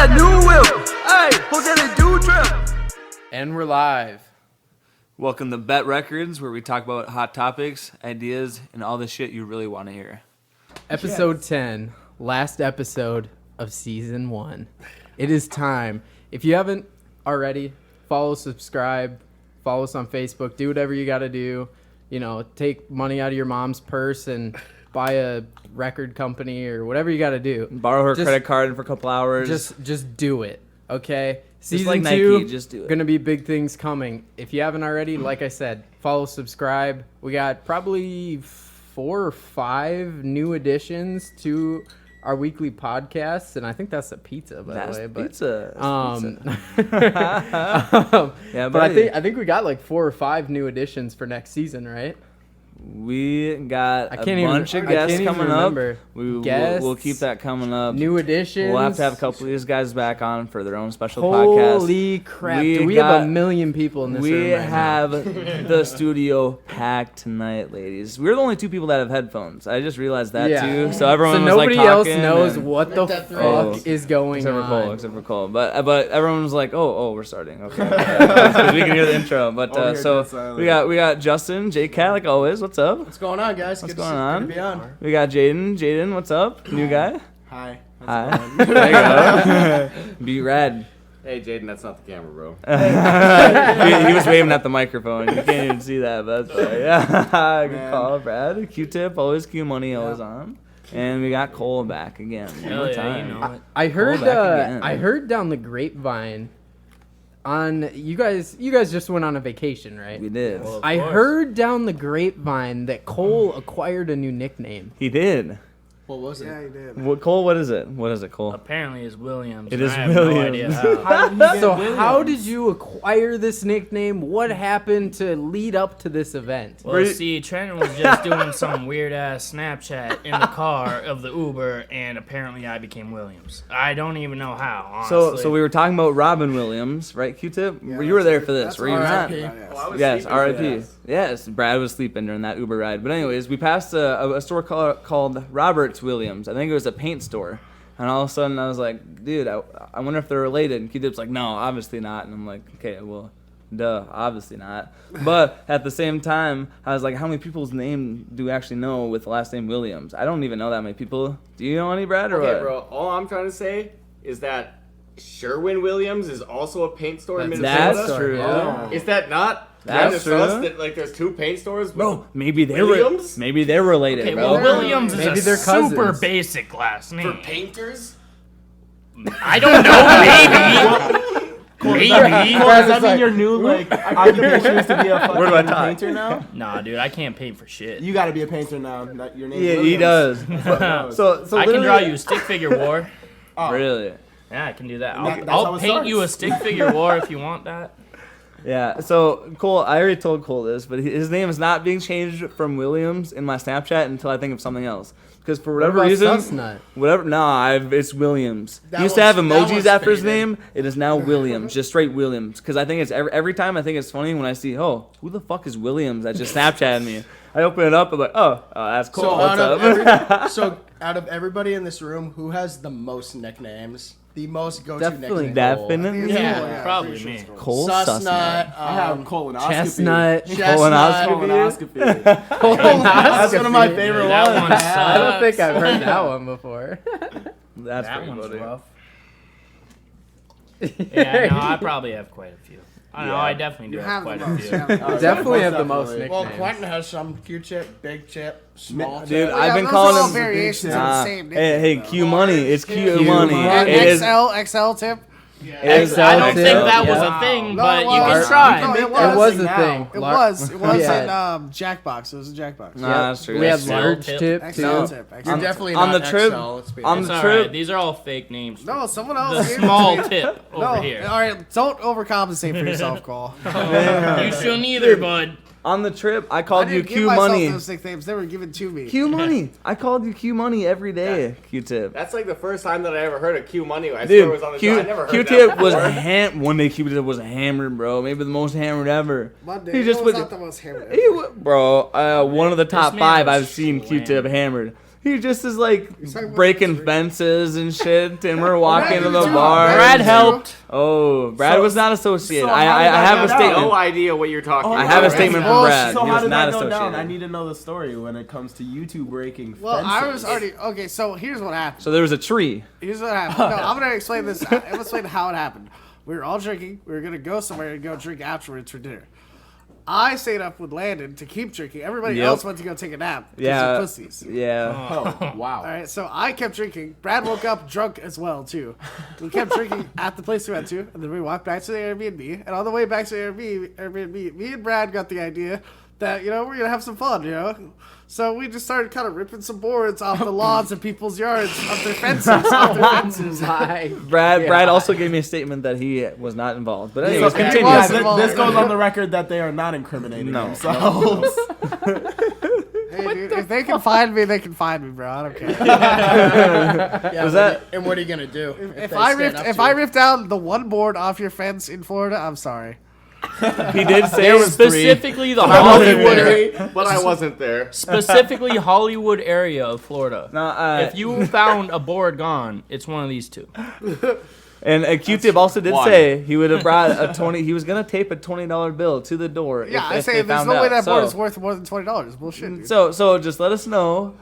that new whip. Hey, who get a do drip? And we're live. Welcome to BETT Records, where we talk about hot topics, ideas, and all the shit you really want to hear. Episode 10, last episode of season 1. It is time. If you haven't already, follow, subscribe, follow us on Facebook, do whatever you got to do. You know, take money out of your mom's purse and buy a record company or whatever you got to do. Borrow her credit card for a couple hours. Just do it, okay? Just Season like 2, Nike, just do it. Gonna be big things coming. If you haven't already, like I said, follow, subscribe. We got probably 4 or 5 new additions to our weekly podcasts, and I think that's a pizza, by the way. But pizza. Yeah, but I think we got like 4 or 5 new additions for next season, right? We got a bunch of I guests can't even coming up. remember. We'll keep that coming up. New additions. We'll have to have a couple of these guys back on for their own special podcast. Holy crap. We have a million people in this room We right have now. the studio packed tonight, ladies. We're the only 2 people that have headphones. I just realized that too. So everyone was nobody like else talking knows what the fuck is going on. Except for Cole. But everyone was like, oh, we're starting. Okay. Because we can hear the intro. But so we got Justin, J Cat, like always. What's up? What's going on, guys? What's going on? Good to be on. We got Jaden. Jaden, what's up? New guy? Hi. Hi. There you go. Be rad. Hey, Jaden, that's not the camera, bro. He was waving at the microphone. You can't even see that, but that's fine. Yeah. Good call, Brad. Q-Tip, always Q Money, always on. And we got Cole back again. One more time. You know I heard down the grapevine on you guys just went on a vacation, right? We did. Well, I heard down the grapevine that Cole acquired a new nickname. He did. What was it? Yeah, he did. Cole, what is it? What is it, Cole? Apparently it's Williams. It is I have Williams. No idea how. How did you acquire this nickname? What happened to lead up to this event? Well, see, Trent was just doing some weird ass Snapchat in the car of the Uber, and apparently I became Williams. I don't even know how. Honestly. So we were talking about Robin Williams, right, Q-Tip? Yeah, you were there for this, were you not? Yes, R.I.P. R.I.P. Yes, Brad was sleeping during that Uber ride. But anyways, we passed a store called Roberts Williams. I think it was a paint store. And all of a sudden I was like, dude, I wonder if they're related. And Q-Tip's like, no, obviously not. And I'm like, okay, well, duh, obviously not. But at the same time, I was like, how many people's name do we actually know with the last name Williams? I don't even know that many people. Do you know any, Brad, or Okay, what? bro, all I'm trying to say is that Sherwin-Williams is also a paint store in Minnesota. That's true. Yeah. Is that not? That's true. That, like, there's 2 paint stores? Bro, maybe they're Williams? maybe they're related, Okay, bro. well, Williams is Maybe a they're cousins. super basic last name. For painters? I don't know. Maybe. Does that mean your new occupation is to be a Where do I fucking talk? painter now? Nah, dude, I can't paint for shit. You got to be a painter now. Not your name. Yeah, he does. So I can draw literally- you a stick figure war. Really? Yeah, I can do that. That's how I'll it paint you a starts. stick figure war if you want that. Yeah, so Cole, I already told Cole this, but his name is not being changed from Williams in my Snapchat until I think of something else. Because for whatever reason, it's Williams. That He used to have one's- that emojis one's after his faded. name. It is now Williams, just straight Williams. Because I think it's every time I think it's funny when I see, oh, who the fuck is Williams? That just Snapchatted me. I open it up, I'm like, oh, that's cool. So What's up? out of everybody in this room, who has the most nicknames? The most go-to Definitely nickname? Definitely. Yeah, Probably me. Cole Sussnut. I have colonoscopy. Chestnut. Chestnut. Colonoscopy. That's one of my favorite Dude, that ones. one sucks. I don't think I've heard that one before. That's That pretty one's funny. rough. Yeah, no, I probably have quite a few. I know, I definitely do have quite a few. Definitely have the most Well, nicknames. Quentin has some Q-chip, big chip, small chip. Dude, Yeah, I've been those calling are all him variations of the same name. Hey, Q Money. It's Q Q Money. Money. It is. XL tip. It is I don't XL. think that was Yeah. a thing, No, but it you was. can No, try. it It was a now. thing. It was Yeah. in Jackbox. It was a Jackbox. Nah, that's true. We had XL large tip. tip XL too. tip. You're XL. definitely on not the trip- XL, let's be on It's the all trip- right. These are all fake names. No, someone The else. gave it small to me. tip over No, here. all right. Don't overcompensate for yourself, Cole. You shouldn't either, bud. On the trip, I I called you didn't give Q myself Money. those nicknames. They were given to me. Q Money. I called you Q Money every day. Q-Tip. That's like the first time that I ever heard of Q Money. I swear it was on the show. I never heard Q-Tip that was before. one day Q-Tip was hammered, bro. Maybe the most hammered ever. Monday. He just was was, not the most hammered. bro. One of the top man 5 was I've seen Q-Tip slammed. hammered. He just is like talking about breaking this fences and shit, and we're walking to the too. bar. Brad helped. Oh, Brad was not associated. so I how did that have a go down? statement. No idea what you're talking about. I have a right? statement from Well, Brad. So He how was did not that go associated. down? I need to know the story when it comes to you two breaking Well, fences. I was already okay. So here's what happened. So there was a tree. Here's what happened. No, I'm gonna explain this. I'm gonna explain how it happened. We were all drinking. We were gonna go somewhere and go drink afterwards for dinner. I stayed up with Landon to keep drinking. Everybody Yep. else went to go take a nap. 'Cause Yeah. they're pussies. Yeah. Oh, wow. All right, so I kept drinking. Brad woke up drunk as well too. We kept drinking at the place we went to, and then we walked back to the Airbnb. And on the way back to the Airbnb, me and Brad got the idea that we're gonna have some fun, So we just started kind of ripping some boards off the lawns of people's yards, off their fences, Brad also gave me a statement that he was not involved. But anyways, So, continue. was yeah, involved. this goes on the record that they are not incriminating No. themselves. Hey, dude, if they can find me, they can find me, bro. I don't care. Yeah, Was that- And what are you gonna do If they I stand up if to I you? ripped down the one board off your fence in Florida, I'm sorry. He did say Specifically the Hollywood Hollywood, area, but I wasn't there. specifically Hollywood area of Florida. No, If you found a board gone, it's one of these two. and Q-Tip also did one. say he would have brought a 20. He was gonna tape a $20 bill to the door. Yeah, I if say they there's found no way out. that board So- is worth more than $20. Bullshit. Dude. So just let us know.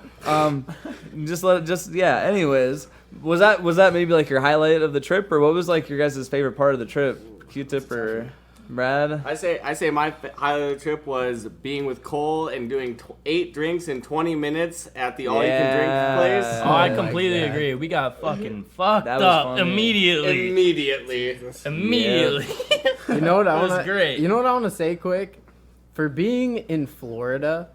Anyways, was that maybe like your highlight of the trip, or what was like your guys' favorite part of the trip? Q-Tip or Brad? I say my highlight of the trip was being with Cole and doing 8 drinks in 20 minutes at the all-you-can-drink Yeah. place. Oh, I my completely God. agree. We got fucking fucked That was up funny. immediately. Immediately. You know what I That was want? great. You know what I want to say quick? For being in Florida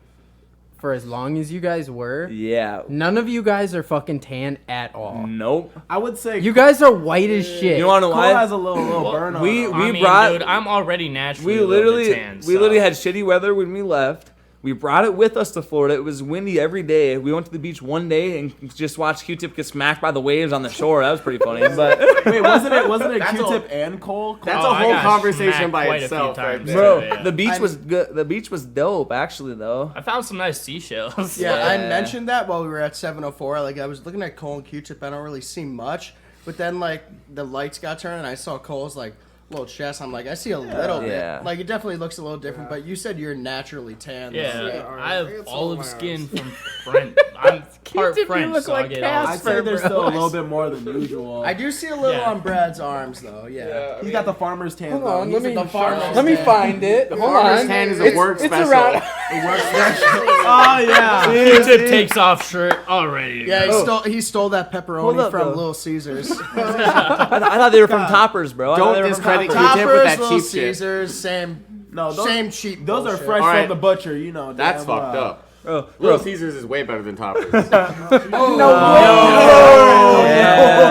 for as long as you guys were, Yeah. none of you guys are fucking tan at all. Nope. I would say You guys are white as shit. You want to know Cole why? has a little burn on We- him. I mean, brought- dude, I'm already naturally We a little bit literally tan, we so. literally had shitty weather when we left. We brought it with us to Florida. It was windy every day. We went to the beach one day and just watched Q-Tip get smacked by the waves on the shore. That was pretty funny. But Wait, wasn't it That's Q-Tip and Cole? That's Oh, a I whole got conversation smacked by quite a few itself, right times. there. bro, Yeah. the beach was good. The beach was dope, actually, though. I found some nice seashells. Yeah, I Yeah. mentioned that while we were at 704. Like, I was looking at Cole and Q-Tip. I don't really see much. But then, like, the lights got turned, and I saw Cole's, like, little chest. I'm like, I see a little Yeah. bit. Like, it definitely looks a little different. But you said you're naturally tan. Yeah, Yeah, alright. I have I got some olive of my skin from French. I'm part you French, look so like I get Casper. olive. I'd say there's bro. still a little bit more than usual. I do see a little Yeah. on Brad's arms, though. Yeah. He's got the farmer's tan. Hold though. on, He's let me the farmer's let me tan. find it. Hold Farmer's on. tan is a It's- work it's special. around. Oh yeah. Q-Tip takes off shirt already. Yeah, he stole that Hold pepperoni up, from though. Little Caesars. I thought they were from Toppers, bro. I thought Don't they were from discredit Toppers. Q-Tip with Toppers, that Little cheap shit. Caesars, same No, those, same cheap. those are bullshit. fresh All right. from the butcher, you know. That's damn fucked well. up. Bro, Little Caesars is way better than Toppers. Yes,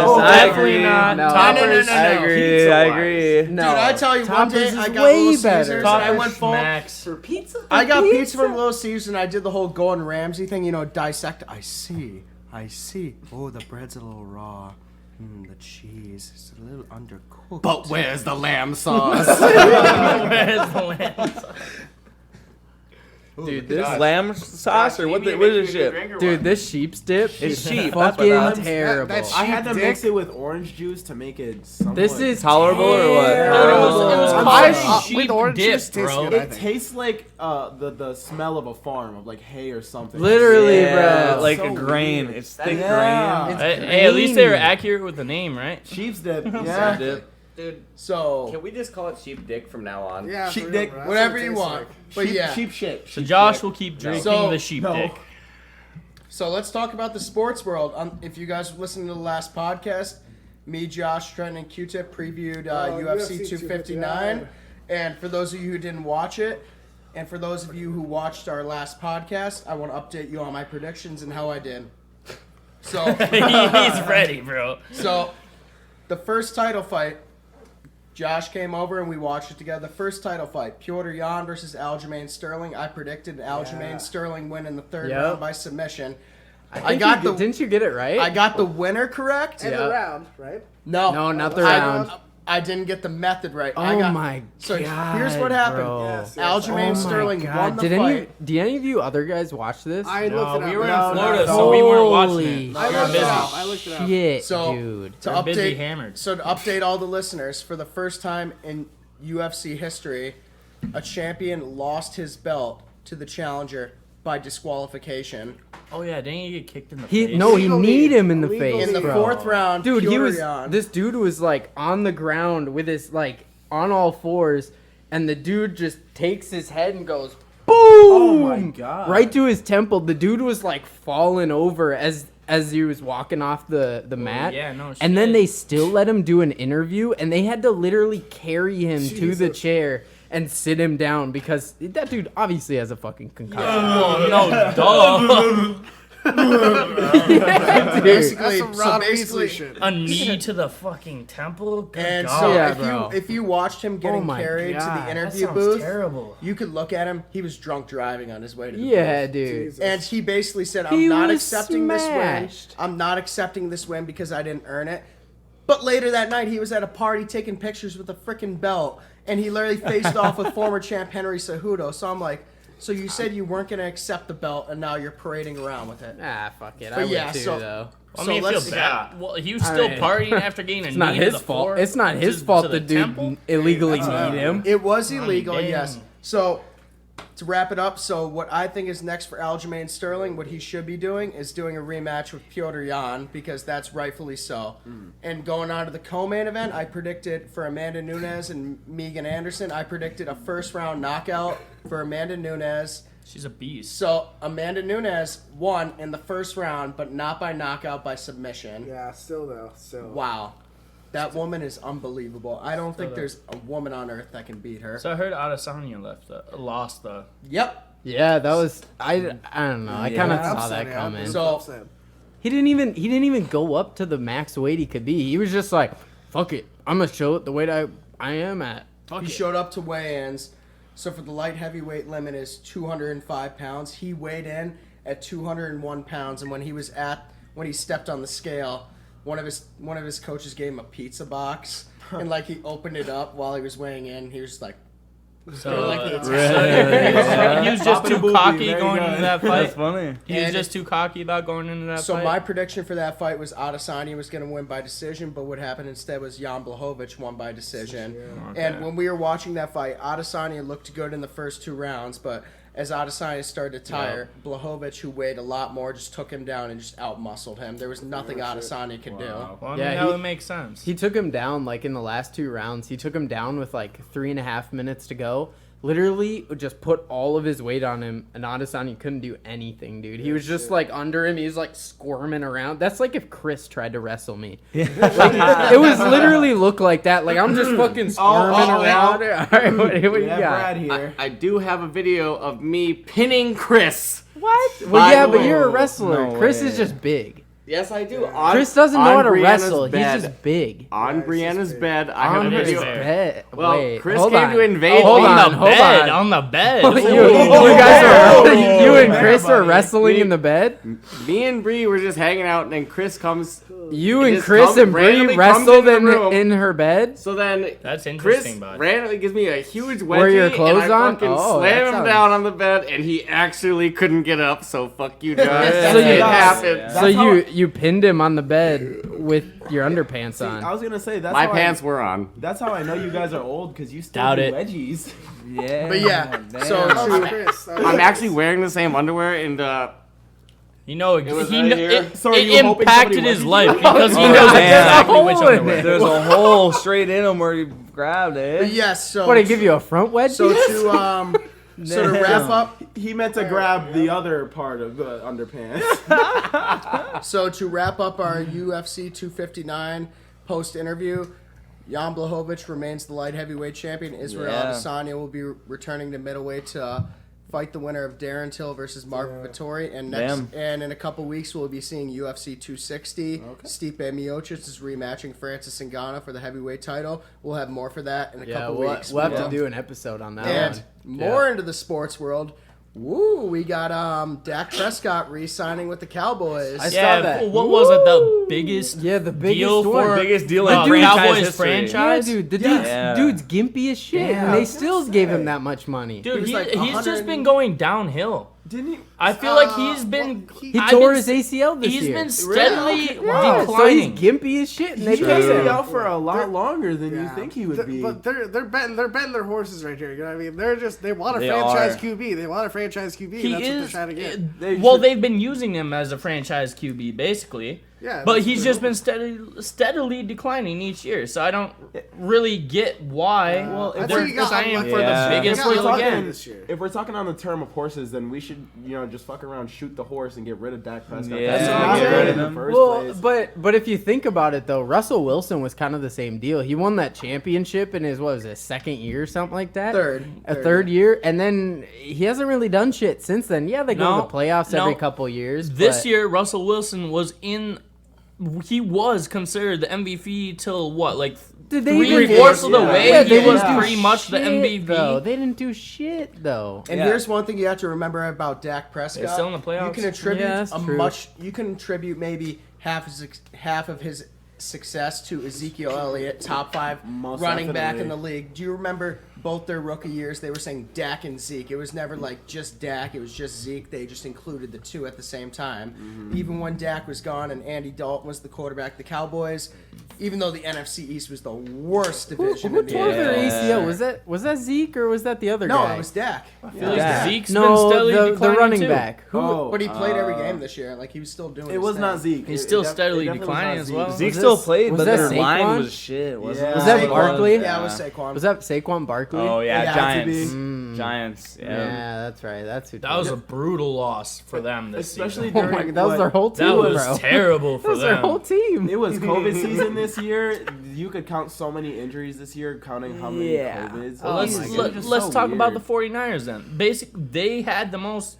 I Definitely agree. not. No. Toppers. No, I agree. I agree. No, Dude, I tell you, one Toppers day is I got way Little better. Caesars and I Toppers went full. smacks. I got pizza from Little Caesars and I did the whole Gordon Ramsay thing, dissect. I see. Oh, the bread's a little raw. The cheese is a little undercooked. But where's the lamb sauce? Where's the lamb? dude, this Lamb sauce or what is this shit? dude, this sheep's dip It's is cheap. That's what fucking I'm- terrible. that's I had to Dick. mix it with orange juice to make it somewhat. This is Tolerable or what? Dude, it was I'm called sorry. sheep with orange dip, juice tastes bro. good, I It think. tastes like the smell of a farm, of like hay or something. Literally, Yeah, bro. like So a grain. weird. It's thick Yeah. grain. Hey, at least they were accurate with the name, right? Sheep's dip. Yeah. Dip. Dude, So, can we just call it sheep dick from now on? Yeah, Sheep for dick, real, bro. That's whatever what it you tastes want. like. But Sheep, yeah. sheep shit. So Sheep Josh shit. will keep drinking So- the sheep no. dick. So let's talk about the sports world. If you guys listened to the last podcast, me, Josh, Trent, and Q-Tip previewed UFC 259. And for those of you who didn't watch it, and for those of you who watched our last podcast, I want to update you on my predictions and how I did. So, He's ready, bro. so the first title fight, Josh came over and we watched it together. The first title fight, Piotr Jan versus Aljamain Sterling. I predicted Aljamain Sterling win in the third Yep. round by submission. I think got you, the didn't you get it right? I got the winner correct. And Yeah. the round, right? No, No, not the round. I didn't get the method right. My So God, here's what happened. bro. Yes, Aljamain Sterling won the fight. Did any of you other guys watch this? I looked it up. we were No, in Florida, no. so we weren't watching Holy it. I We were looked it busy. up. I looked it up. Shit, So dude. to We're busy update, hammered. so to update all the listeners, for the first time in UFC history, a champion lost his belt to the challenger by disqualification. Oh yeah, didn't you get kicked in the He face? no, he Legally- kneed him in the legally- face, In the bro. fourth round, Dude, he was. Piotr This dude was like on the ground with his like on all fours, and the dude just takes his head and goes boom! Oh my God. Right to his temple. The dude was like falling over as he was walking off the mat. yeah, no And then shit. they still let him do an interview, and they had to literally carry him to the Jesus. chair and sit him down because that dude obviously has a fucking concussion. Oh, no, duh. Yeah, dude. Basically, That's some so Ron basically, Weasley shit. A knee to the fucking temple? Good and God. so Yeah, bro. if you watched him getting Oh my carried to God. the that interview sounds booth, terrible. you could look at him. He was drunk driving on his way to the Yeah, booth. dude. Jesus. And he basically said, He I'm not was accepting this win. smashed. I'm not accepting this win because I didn't earn it. But later that night, he was at a party taking pictures with a freaking belt, and he literally faced off with former champ Henry Cejudo. So I'm like, so you said you weren't going to accept the belt, and now you're parading around with it. Ah, fuck it. But I would yeah, too, so- though. I So mean, let's- feel bad. Well, he was I still mean, partying after getting a It's knee not to his the fault. floor. It's not his To fault the the dude temple? illegally kneed him. It was illegal, damn. yes. So to wrap it up, so what I think is next for Aljamain Sterling, what he should be doing is doing a rematch with Piotr Jan because that's rightfully so. And going on to the co-main event, I predicted for Amanda Nunes and Megan Anderson, I predicted a first round knockout for Amanda Nunes. She's a beast. So Amanda Nunes won in the first round, but not by knockout, by submission. Yeah, still though. Still. Wow. That woman is unbelievable. I don't think there's a woman on earth that can beat her. So I heard Adesanya lost the. Yep. Yeah, that was I don't know. I kind of Yeah. saw that Upset, coming. yeah. So- Upset. He didn't even go up to the max weight he could be. He was just like, fuck it, I'm gonna show it the weight I am at. Fuck He it. showed up to weigh-ins. So for the light heavyweight limit is 205 pounds. He weighed in at 201 pounds, and when he stepped on the scale, one of his coaches gave him a pizza box, and like he opened it up while he was weighing in. He was just like, So, like it's- he was just Popping a too boobie, cocky there you going go. into that That's fight. funny. He was And- just too cocky about going into that So fight. my prediction for that fight was Adesanya was going to win by decision, but what happened instead was Jan Blachowicz won by decision. Okay. And when we were watching that fight, Adesanya looked good in the first 2 rounds, but as Adesanya started to tire, Blachowicz, who weighed a lot more, just took him down and just out-muscled him. There was nothing Adesanya could do. Well, I mean, Yeah, that he- would make sense. He took him down like in the last 2 rounds. He took him down with like 3.5 minutes to go. Literally just put all of his weight on him, and Adesanya couldn't do anything, dude. He was just like under him. He was like squirming around. That's like if Chris tried to wrestle me. Like, it was literally look like that. Like I'm just fucking squirming around. All right, what do you We have got? Brad here. I do have a video of me pinning Chris. What? Well, By yeah, the but way- you're a wrestler. No Chris way. is just big. Yes, I do. Chris doesn't know how to Brianna's wrestle. Bed, He's just big. on Yeah, he's Brianna's just big. bed. I have On a his video. bed. Well, Wait, Chris hold came on. to invade Hold me. on, hold on. On the bed. You guys are you and Chris are buddy. wrestling in the bed. Me and Bree were just hanging out, and then Chris comes. You He and just Chris comes- and Bree randomly comes wrestled into the room. in her bed. So then That's Chris interesting, bud. randomly gives me a huge wedgie, Were your clothes and I on? fucking Oh, slam that him sounds- down on the bed, and he actually couldn't get up. So fuck you, Josh. So you- it happened. Yeah. So That's how- you pinned him on the bed with your underpants I on. was gonna say that's My how pants were on. That's how I know you guys are old because you still Doubt do it. wedgies. Yeah. But yeah, damn. so That was to, Chris. That was I'm Chris. actually wearing the same underwear, and You know, It was he right kn- here. it, So are it you hoping impacted somebody his wedges life you? because he Oh, knows damn. exactly which Hole in underwear. it. There's a hole straight in him where he grabbed but it. yes, so What, I give you a front wedge? so to wrap up, He meant to grab the other part of the underpants. So to wrap up our UFC 259 post interview, Jan Blachowicz remains the light heavyweight champion. Israel Yeah. Adesanya will be returning to middleweight to fight the winner of Darren Till versus Marvin Vettori, and Damn. and in a couple weeks we'll be seeing UFC 260. Stipe Miocic is rematching Francis Ngannou for the heavyweight title. We'll have more for that in a Yeah, couple we'll weeks. have to do an episode on that And one. more into the sports world, Woo, we got Dak Prescott re-signing with the Cowboys. I saw that. What was it? The biggest The biggest deal one. for Biggest deal the in franchise Cowboys history. franchise? Yeah, dude. The Yeah. dude's gimpy as shit, and they still gave him that much money. Dude, was like he's 100 just been going downhill. Didn't he? I feel like he's been. he I've Tore been- his ACL this He's year. been steadily Yeah, so he's declining. gimpy as shit, and they He's paid been him. out for a lot longer than you think he would be. But they're betting their horses right here. You know what I mean? They want a They franchise are. QB. They want a franchise QB. He and that's is. what they're trying to get. They've been using him as a franchise QB basically. Yeah, But that's he's what just they're been steadily declining each year. So I don't really get why Well, if they're he got signing him unlucky. for Yeah. the biggest He got deal unlucky again. this year. If we're talking on the term of horses, then we should, just fuck around, shoot the horse, and get rid of Dak Prescott. Yeah, That's get not rid good of in the him. first Well, place. but if you think about it though, Russell Wilson was kind of the same deal. He won that championship in his second year or something like that. Third year, and then he hasn't really done shit since then. Yeah, they go to the playoffs every couple years. This but- year, Russell Wilson was in. He was considered the MVP till what, like Did they even- 3/4 of the way? Yeah, he they was didn't do pretty much the shit, MVP. Though. They didn't do shit though. And Yeah. here's one thing you have to remember about Dak Prescott. They're still in the playoffs. You can attribute Yeah, that's true. You can attribute maybe half of his success to Ezekiel Elliott, top 5 Most running back definitely. in the league. Do you remember both their rookie years? They were saying Dak and Zeke. It was never like just Dak. It was just Zeke. They just included the two at the same time. Even when Dak was gone and Andy Dalton was the quarterback, the Cowboys, even though the NFC East was the worst division Who in the tore their Yeah. ACL? Was that Zeke or was that the other No, guy? it was Dak. I feel like Yeah. Zeke's no, been steadily the declining running too. back. Who? Oh, But he played every game this year. Like he was still doing. it his was thing. not Zeke. He's It still def- steadily it definitely was declining not as Zeke. well. Zeke Was still this- played, was but that their line Saquon? was shit, wasn't Yeah. it? Was that Saquon. Barkley? Yeah, it was Saquon. Was that Saquon Barkley? Oh yeah, Yeah, Giants. to Giants. Yeah, Yeah. that's right. That's who. That was a brutal loss for them this Especially season. Oh my during God, that was their whole team, That was bro. terrible That for was their them. whole team. It was COVID season this year. You could count so many injuries this year, counting how many Yeah. COVIDs. Oh let's my God. let, It's let's so talk about weird. the 49ers then. Basically, they had the most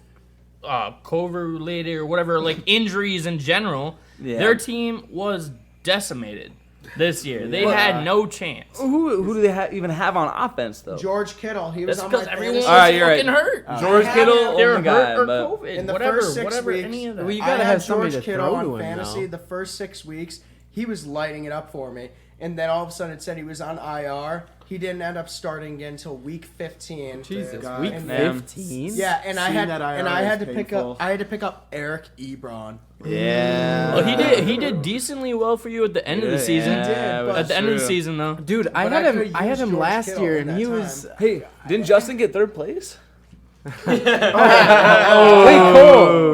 COVID related or whatever, like injuries in general. Yeah. Their team was decimated this year. They But, had no chance. Who do they even have on offense though? George Kittle. He was That's on my because everyone fantasy. was All right, you're fucking right. hurt. George I Kittle, had- They were only hurt guy, or but COVID, In the whatever, first 6 whatever, weeks, any of that. Well, you I gotta had have somebody George to Kittle throw on to him, fantasy. though. The first 6 weeks, he was lighting it up for me, and then all of a sudden it said he was on IR. He didn't end up starting again until week 15. Jesus, God. week And- 15. Yeah, and I Seeing had that IR and I had to is pick painful. up. I had to pick up Eric Ebron. yeah. Well, he did decently well for you at the end of the Yeah, season. yeah, did, it but- At the end of the true. season, though. Dude, I But had I him. could've I had used him George last Kittle year, in and he that was. time. Hey, didn't Justin get third place? Wait,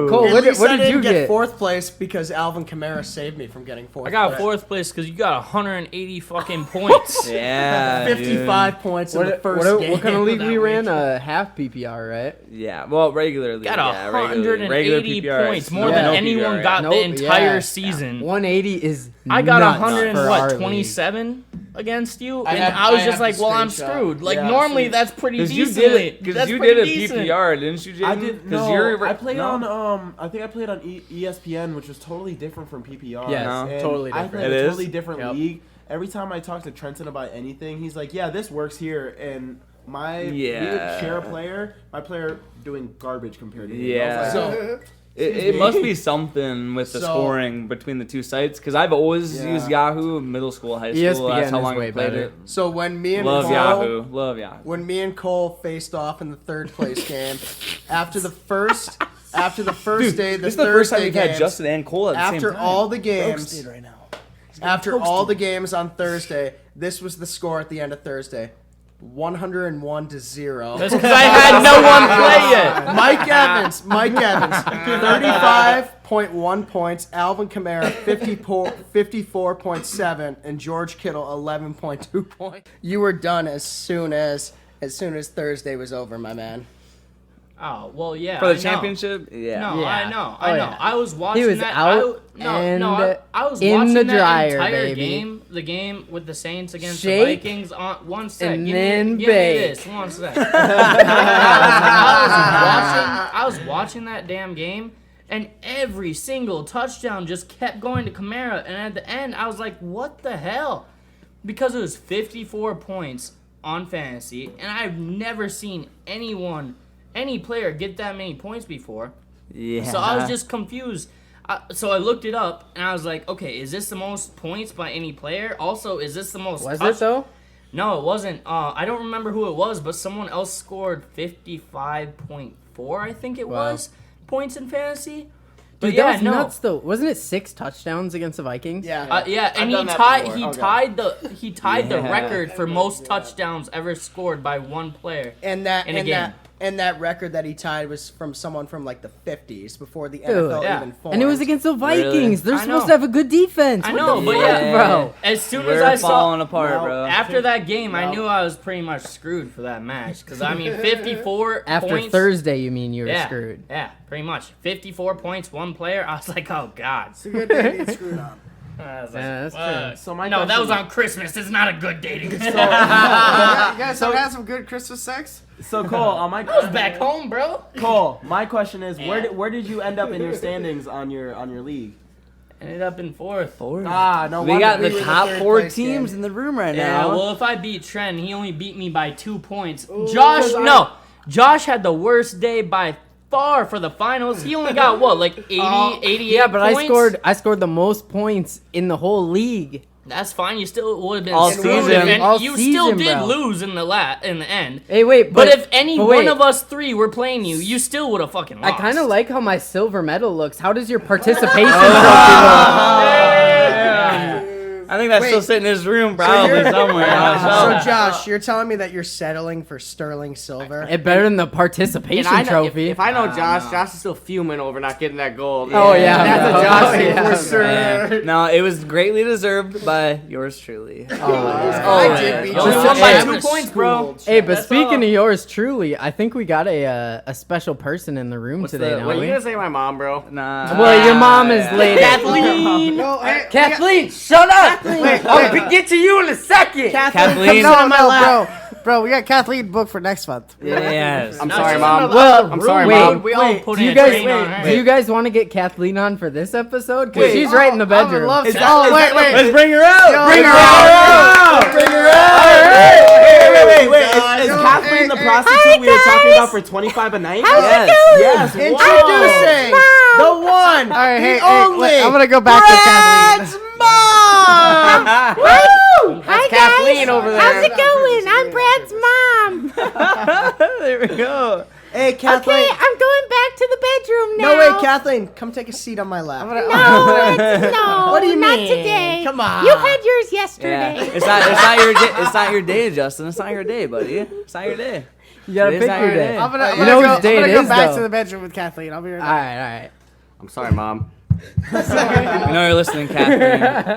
Cole, At what least did I you didn't get? fourth place because Alvin Kamara saved me from getting fourth. I got place. fourth place because you got 180 fucking points. Yeah. 55 points in the first game. What kind of league that we ran? week. Half PPR, right? Yeah. Well, regularly. Got yeah, 180 regular PPR. points, more No, than no anyone PPR, got Nope, the entire yeah. season. 180 is. I got nuts 100 and for what, our league. 27 against you, I and have- I was I just have like, the well, I'm screenshot. screwed. Like Yeah, normally see. that's pretty Because you decently. did it. Because That's you pretty did a decent. PPR, didn't you, Jaden? I did. No, you're, I played no? on. I think I played on ESPN, which was totally different from PPR. Yes, And totally I different. played It a is? totally different Yep. league. Every time I talk to Trenton about anything, he's like, "Yeah, this works here." And we Yeah. would share a player. My player doing garbage compared to me. Yeah. I was like, So It must be something with the So- scoring between the two sites. Because I've always Yeah. used Yahoo, middle school, high school. ESPN That's how is long way I played better. it. So when me and Love Cole, Yahoo. Love Yahoo. when me and Cole faced off in the third place game, after the first day, the This is the first Thursday time we've had games, Justin and Cole at the same after time. all the games, roasted right now. after all the games on Thursday, this was the score at the end of Thursday: 101-0. That's because I had no one play yet. Mike Evans, 35.1 points. Alvin Kamara, 54.7, and George Kittle, 11.2 points. You were done as soon as Thursday was over, my man. Oh well, yeah. For I the know. championship? Yeah. No, Yeah. I know. Oh, I know. yeah. I was watching He was that. out I was in watching the that dryer, entire baby. game. The game with the Saints against Shake, the Vikings. On one sec. and give then me bake. this. One sec. I was watching that damn game, and every single touchdown just kept going to Kamara. And at the end, I was like, "What the hell?" Because it was 54 points on fantasy, and I've never seen anyone any player get that many points before. Yeah. So I was just confused. So I looked it up, and I was like, okay, is this the most points by any player? Also, is this the most Was it though? No, it wasn't. I don't remember who it was, but someone else scored 55.4, I think it was, points in fantasy. But Dude, that was nuts though. Wasn't it 6 touchdowns against the Vikings? Yeah. Yeah, and I've done that before. he tied the Yeah. record for most touchdowns ever scored by one player. And that in a game. that record that he tied was from someone from like the 50s before the Dude, NFL yeah. even formed. And it was against the Vikings. Really? They're I supposed know. to have a good defense. I What know, the but fuck, yeah, bro. As soon as We're I saw falling apart, No. bro. after that game, I knew I was pretty much screwed for that match. Because, I mean, 54 After points. Thursday, you mean you were Yeah, screwed. yeah, pretty much. 54 points, one player. I was like, oh, God. It's a good day to get screwed on. I was Yeah, that's true. So my no, that question- was on Christmas. It's not a good day to get You guys had some good Christmas sex? So Cole, my I was back home, bro. Cole, my question is, Yeah. where did you end up in your standings on your league? Ended up in fourth. Ah, no We wonder. got the we were the top third 4 place teams game. in the room right Yeah, now. well, if I beat Trent, he only beat me by 2 points. because Josh had the worst day by far for the finals. He only got what, like 80, 88 Yeah, but points? I scored the most points in the whole league. That's fine. You still would have been All screwed season. if All you season, still did bro. lose in the end. Hey, wait, But if any but one wait. of us 3 were playing you, you still would have fucking I lost. kind of like how my silver medal looks. How does your participation trophy I think that's Wait. still sitting in his room probably somewhere. So Josh, you're telling me that you're settling for sterling silver? look? It better than the participation And I know, trophy. if I know Josh, Josh is still fuming over not getting that gold. Oh, yeah, That's bro. a Josh Oh, thing yeah. for sure. Yeah. No, it was greatly deserved by yours truly. I did beat You only you. won by Hey, 2 points, bro. Hey, but That's speaking all. of yours truly, I think we got a special person in the room What's today, the- don't What are we? you gonna say to my mom, bro? Nah. Well, your mom is Yeah. late. Kathleen. No, hey, Kathleen, shut up! I'll get to you in a second. Kathleen. bro, we got Kathleen booked for next month. Yes. I'm No, sorry, she's Mom. in the Well, I'm sorry, wait, Mom. We all put do you in a guys train on her. do you guys want to get Kathleen on for this episode? Because Wait, she's right in the I would bedroom. love to. Is Oh, wait. Let's bring her out. Yo, Bring yo, her out. Bring her out. Wait. Is Kathleen the prostitute we were talking about for 25 a night? Yes. Yes. Introducing the one, All right, hey, the only. wait, I'm gonna go back to Kathleen. Mom. That's Kathleen over there. How's it going? I'm Brad's mom. There we go. Hey, Kathleen. Okay, I'm going back to the bedroom now. No, wait, Kathleen. Come take a seat on my lap. No, no, What do you not mean? today. Come on. You had yours Yeah. yesterday. It's not your day. It's not your day, Justin. It's not your day, buddy. It's not your day. You gotta Today's pick not your your day. day. I'm gonna You know go, whose day I'm it gonna go is, back though. to the bedroom with Kathleen. I'll be right All back. right. I'm sorry, Mom. We know you're listening, Kathleen.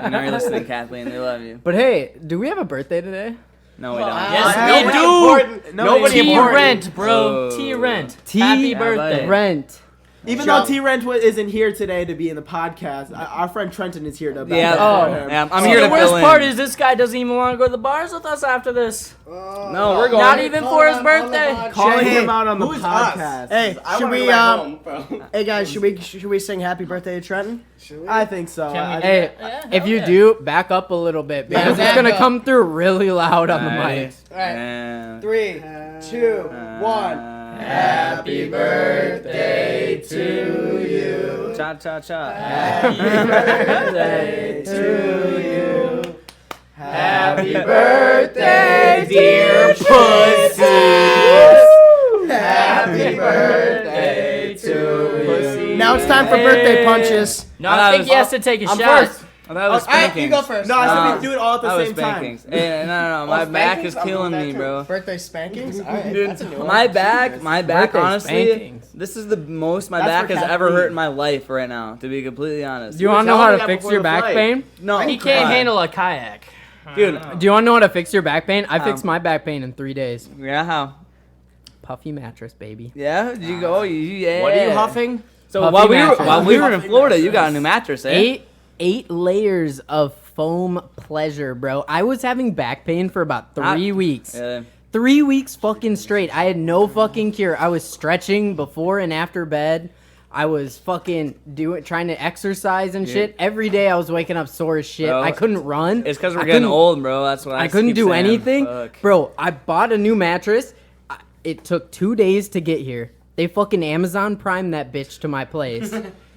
We know you're listening, Kathleen. They love you. But hey, do we have a birthday today? No, we don't. Yes, we do. Important. Nobody T important. Rent, bro. Oh. T Rent. T Happy birthday. Rent. Even though T Rent isn't here today to be in the podcast, our friend Trenton is here to back Yeah. up for Oh. him. Yeah, I'm See, here the to worst fill in. part is this guy doesn't even want to go to the bars with us after this. No, we're going. Not even for his birthday. Calling Hey, him out on the who's podcast. Hey, I should wanna we go back home, bro. Hey guys, should we sing happy birthday to Trenton? I think so. Can we- Hey, Yeah, if hell you yeah. do, back up a little bit because it's gonna come through really loud on the mic. Nice. All right. Yeah. 3, 2, 1. Happy birthday to you. Cha cha cha. birthday to you. Happy birthday, dear pussy. Happy birthday to you. Now it's time for birthday punches. No, I think he has to take a I'm shot. first. I thought it was All right, spankings. you go first. No, I Nah. said we do it all at the That was same time. spankings. Hey, no. My back is spankings? I'm killing going me, back bro. Birthday spankings? All right, Dude, that's a new one. my back, Birthday honestly, spankings. this is the most my That's back for has ever Kathleen. hurt in my life right now, to be completely honest. Do you want to know tell how me to that fix before your the back flight. pain? No, He can't handle a kayak. Dude, Do you want to know how to fix your back pain? I fixed my back pain in 3 days. yeah, how? Puffy mattress, baby. Yeah, did you go? Yeah. What are you huffing? So Puffy while mattress. we were in Florida, you got a new mattress, eh? Eight layers of foam pleasure, bro. I was having back pain for about 3 weeks. Yeah. 3 weeks fucking straight. I had no fucking cure. I was stretching before and after bed. I was fucking trying to exercise and shit. Every day I was waking up sore as shit. Bro, I couldn't run. It's because we're I getting couldn't- old, bro. That's what I I couldn't keep do saying. anything. Fuck. Bro, I bought a new mattress. It took 2 days to get here. They fucking Amazon Prime that bitch to my place.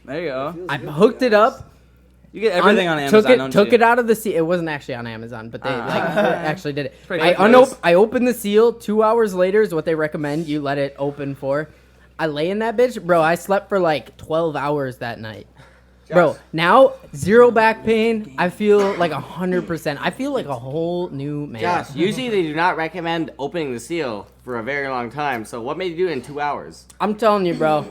There you go. I hooked it up. You get everything on Amazon, Took it out of the seal. It wasn't actually on Amazon, but they actually did it. pretty I opened the seal. 2 hours later is what they recommend you let it open for. I lay in that bitch, bro. I slept for like 12 hours that night. Bro, now 0 back pain. I feel like 100%. I feel like a whole new man. Josh, usually they do not recommend opening the seal for a very long time. So what made you do it in 2 hours? I'm telling you, bro.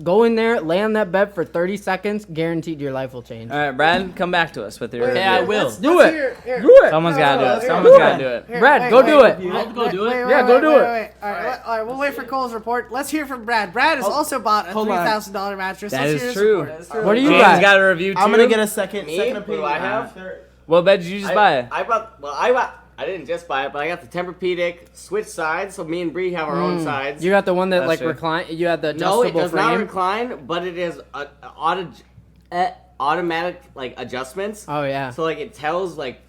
Go in there, lay on that bed for 30 seconds. Guaranteed your life will change. All right, Brad, come back to us with your. Yeah, I will. Do it. Someone's gotta do it. Someone's gotta do it. Brad, go do it. I'll go do it. Yeah, go do it. Wait. All right, we'll wait for Cole's report. Let's hear from Brad. Brad has also bought a $3,000 mattress. That Let's is hear his true. report. What do you James got? got a review too. I'm gonna get a second Me? second What opinion. do I have? What bed did you just buy? I didn't just buy it, but I got the Tempur-Pedic switch sides, so me and Bree have our own sides. You got the one that That's like true. recline. You had the No, it adjustable does not frame. recline, but it is automatic like adjustments. Oh yeah. So like it tells like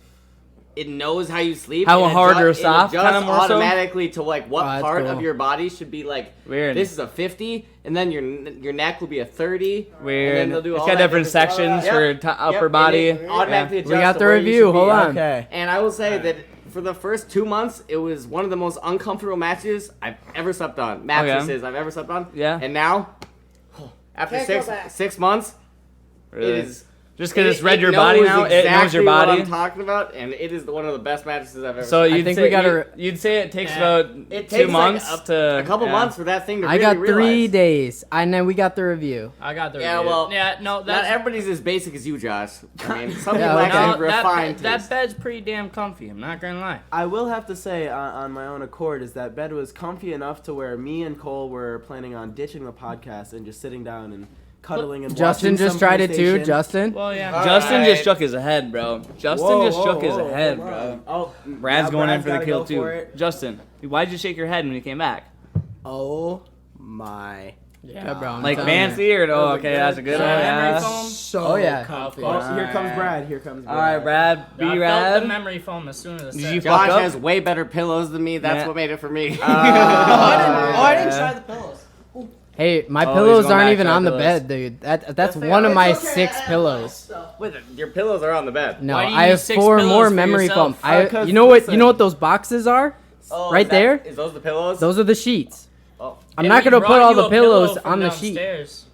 it knows how you sleep. How and hard or it soft, adjusts kinda more so? automatically to like what Oh, that's part cool. of your body should be like. Weird. This is a 50, and then your neck will be a 30. Weird. And then they'll do It's all got that different sections Yep. for Yep, upper and body. it automatically adjusts We got to the where you review. should be. Hold on. Okay. And I will say that for the first 2 months, it was one of the most uncomfortable matches I've ever slept on. Mattresses I've ever slept on. Yeah. And now, after Can't go back. 6 months, Really? it is. Just because it's it read your body knows now, exactly it knows your what body. I'm talking about, and it is one of the best mattresses I've ever. So slept on. you'd think say we gotta- you'd say it takes Yeah. about It 2 takes months like to a couple months for that thing to I really got realize. 3 days. And then we got the review. I got the Yeah, review. well, yeah, no, Not that's everybody's as basic as you, Josh. I mean, some Yeah, people okay. actually no, refined that taste. bed's pretty damn comfy. I'm not gonna lie. I will have to say on my own accord is that bed was comfy enough to where me and Cole were planning on ditching the podcast and just sitting down and cuddling and Justin watching just some tried it too. PlayStation. Justin. Well, yeah. Justin Alright. just shook his head, bro. Justin Whoa, just whoa, shook his whoa, head, hold bro. on. Oh, Brad's now going in Brad's for the gotta kill go too. for it. Justin, why'd you shake your head when you came back? Oh my. Yeah, bro. I'm Like telling you. fancy or That oh was a okay, good- that's a good Yeah, one. memory Yeah. foam. So Oh, yeah. comfy. Of course. Oh, here comes Alright. Brad. Here comes Brad. All right, Brad. I Be felt rad. the memory foam as soon as it Did said. you fuck Josh up? has way better pillows than me. That's Yeah. what made it for me. I didn't try the pillows. Hey, my Oh, pillows he's going aren't back even to our on the pillows. bed, dude. That's one of my 6 pillows. Wait, your pillows are on the bed. No, Why do you I have use 6 4 pillows more for memory foam. yourself? 'Cause You know what? listen. You know what those boxes are? Oh, Right there? Is those the pillows? Those are the sheets. Oh. I'm And not we gonna put brought all you the a pillow pillows from on the sheet. downstairs.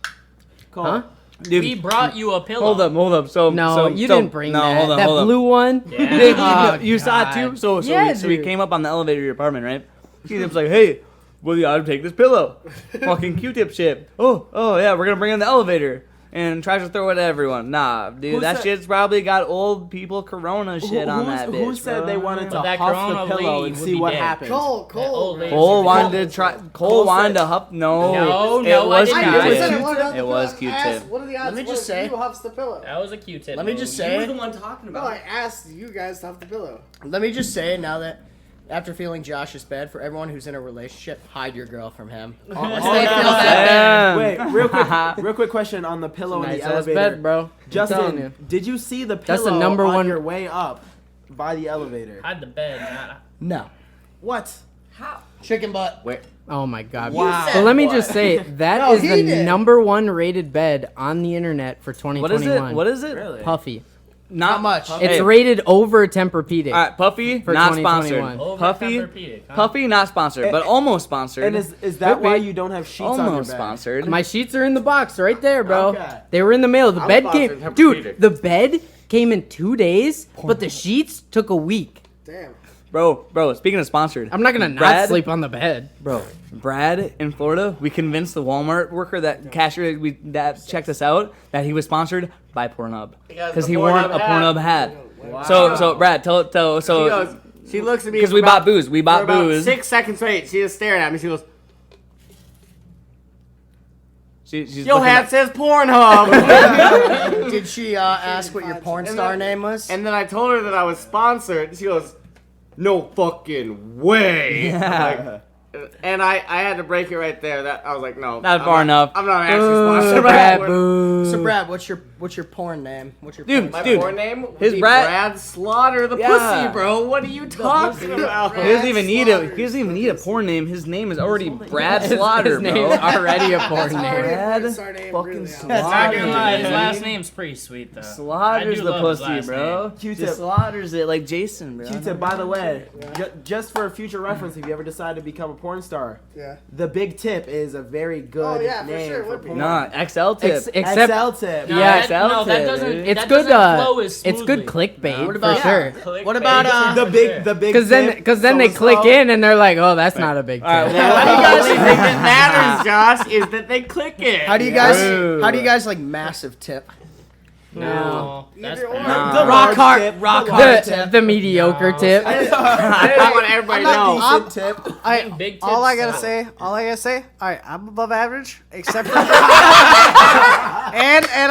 Cole. Huh? Dude, We brought you a pillow. hold up. So No, so, you so- didn't bring no, that. hold on, that hold on. blue one. Yeah. Dude, Oh, you saw it God. too. So Yeah, we dude. came up on the elevator to your apartment, right? Q-Tip's like, hey, will you ought to take this pillow? Fucking Q-Tip shit. Oh yeah, we're gonna bring it in the elevator and tries to throw it at everyone. Nah, dude, Who that said- shit's probably got old people Corona shit on that bitch. Who said bro. they wanted to But that huff Corona the pillow lady and would see be what dead. happens? Cole. old lady. Cole Cole wanted to try. Cole wanted to huff. No, No, it no, I was did not. I Q-Tip. said I wanted It was the pillow. I asked, Q-Tip. what are the odds? Let me what just if say- you huffs the pillow? That was a Q-tip. Let me move. just say. one talking No, I asked you guys to huff the pillow. Let me just say now that after feeling Josh's bed, for everyone who's in a relationship, hide your girl from him. Unless they feel that bad. Damn. Wait, real quick question on the pillow in Nice the ass elevator. bed, bro. I'm telling Justin, you. did you see the That's pillow the number on one- your way up by the elevator? Hide the bed. Not, No. What? Chicken butt. Wait, Oh my god. Wow. But let me what? just say that No, is he the did. number 1 rated bed on the internet for What is 2021. it? What is it? Really? Puffy. not much. It's Hey. rated over Tempur-Pedic. All right, Puffy, For not 2021. sponsored. over Puffy, Tempur-Pedic, huh? Puffy, not sponsored, but almost sponsored. And is that Could why be. you don't have sheets on your almost bed? sponsored. My sheets are in the box right there, bro. Okay. They were in the mail. The I'm bed sponsored came, Tempur-Pedic. dude. The bed came in 2 days, but the sheets took a week. Damn. Bro. Speaking of sponsored, I'm not gonna not Brad- sleep on the bed. Bro, Brad in Florida, we convinced the Walmart worker, that cashier that checked us out, that he was sponsored by Pornhub because the he wore Pornhub a hat. Pornhub hat. So Brad, tell She goes. so She looks at me because for we about- bought booze, we for bought about booze. 6 seconds straight. She was staring at me. She goes, She's "Your looking hat at- says Pornhub." Did she ask what your porn star name was? And then I told her that I was sponsored. She goes, "No fucking way!" Yeah. And I had to break it right there. That I was like, "No, Not I'm far enough. I'm not actually Boo, sponsored by Brad, porn." boo. So Brad, what's your What's your porn name? What's your Dude, porn My porn name would his be Brad- Brad Slaughter the Yeah. pussy, bro. What are you talking about? He doesn't even need a. He doesn't even need a porn name. His name is already Brad Slaughter, His bro. name's already a porn That's name. already a Brad porn-star name, fucking really, Slaughter. Not gonna lie, his dude. last name's pretty sweet though. I Slaughter's do the love his pussy, last bro. name. Q-tip. Just slaughters it like Jason, bro. Q-tip, by the way, just for future reference, if you ever decide to become a porn star, Yeah. the big tip is a very good Oh, yeah, for name sure, for would be. porn. Nah, XL tip. Except XL tip. No, Yeah, no, that doesn't. it's that good. doesn't flow as It's good smoothly. clickball What for about- sure. What about the big Because then they click in and they're like, oh, that's not a big tip. All right, How do you guys think it matters, Josh? Is that they click it? How do you guys like massive tip? No, that's Either or. bad. The Rock large hard- tip, rock the hard large tip. The mediocre tip. I want everybody to know. Decent tip. Big tips. All I gotta say, all right, I'm above average, except for and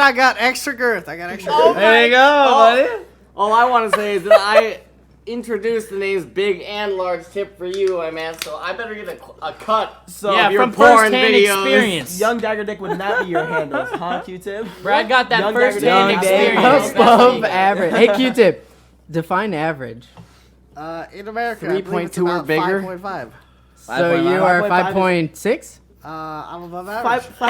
I got extra girth. I got extra girth. There you go, buddy. All I want to say is that I introduced the names Big and Large Tip for you, my man. So I better get a cut. So Yeah, of your from porn first-hand videos. experience. Young Dagger Dick would not be your handles, huh, Q-tip? Brad got that Young first-hand Dagger Dick. experience. That's Above what he- average. Hey, Q-tip, define average. In America, I believe it's 3.2 or about bigger? 5.5. So you are 5.6? I'm above average. 5.5.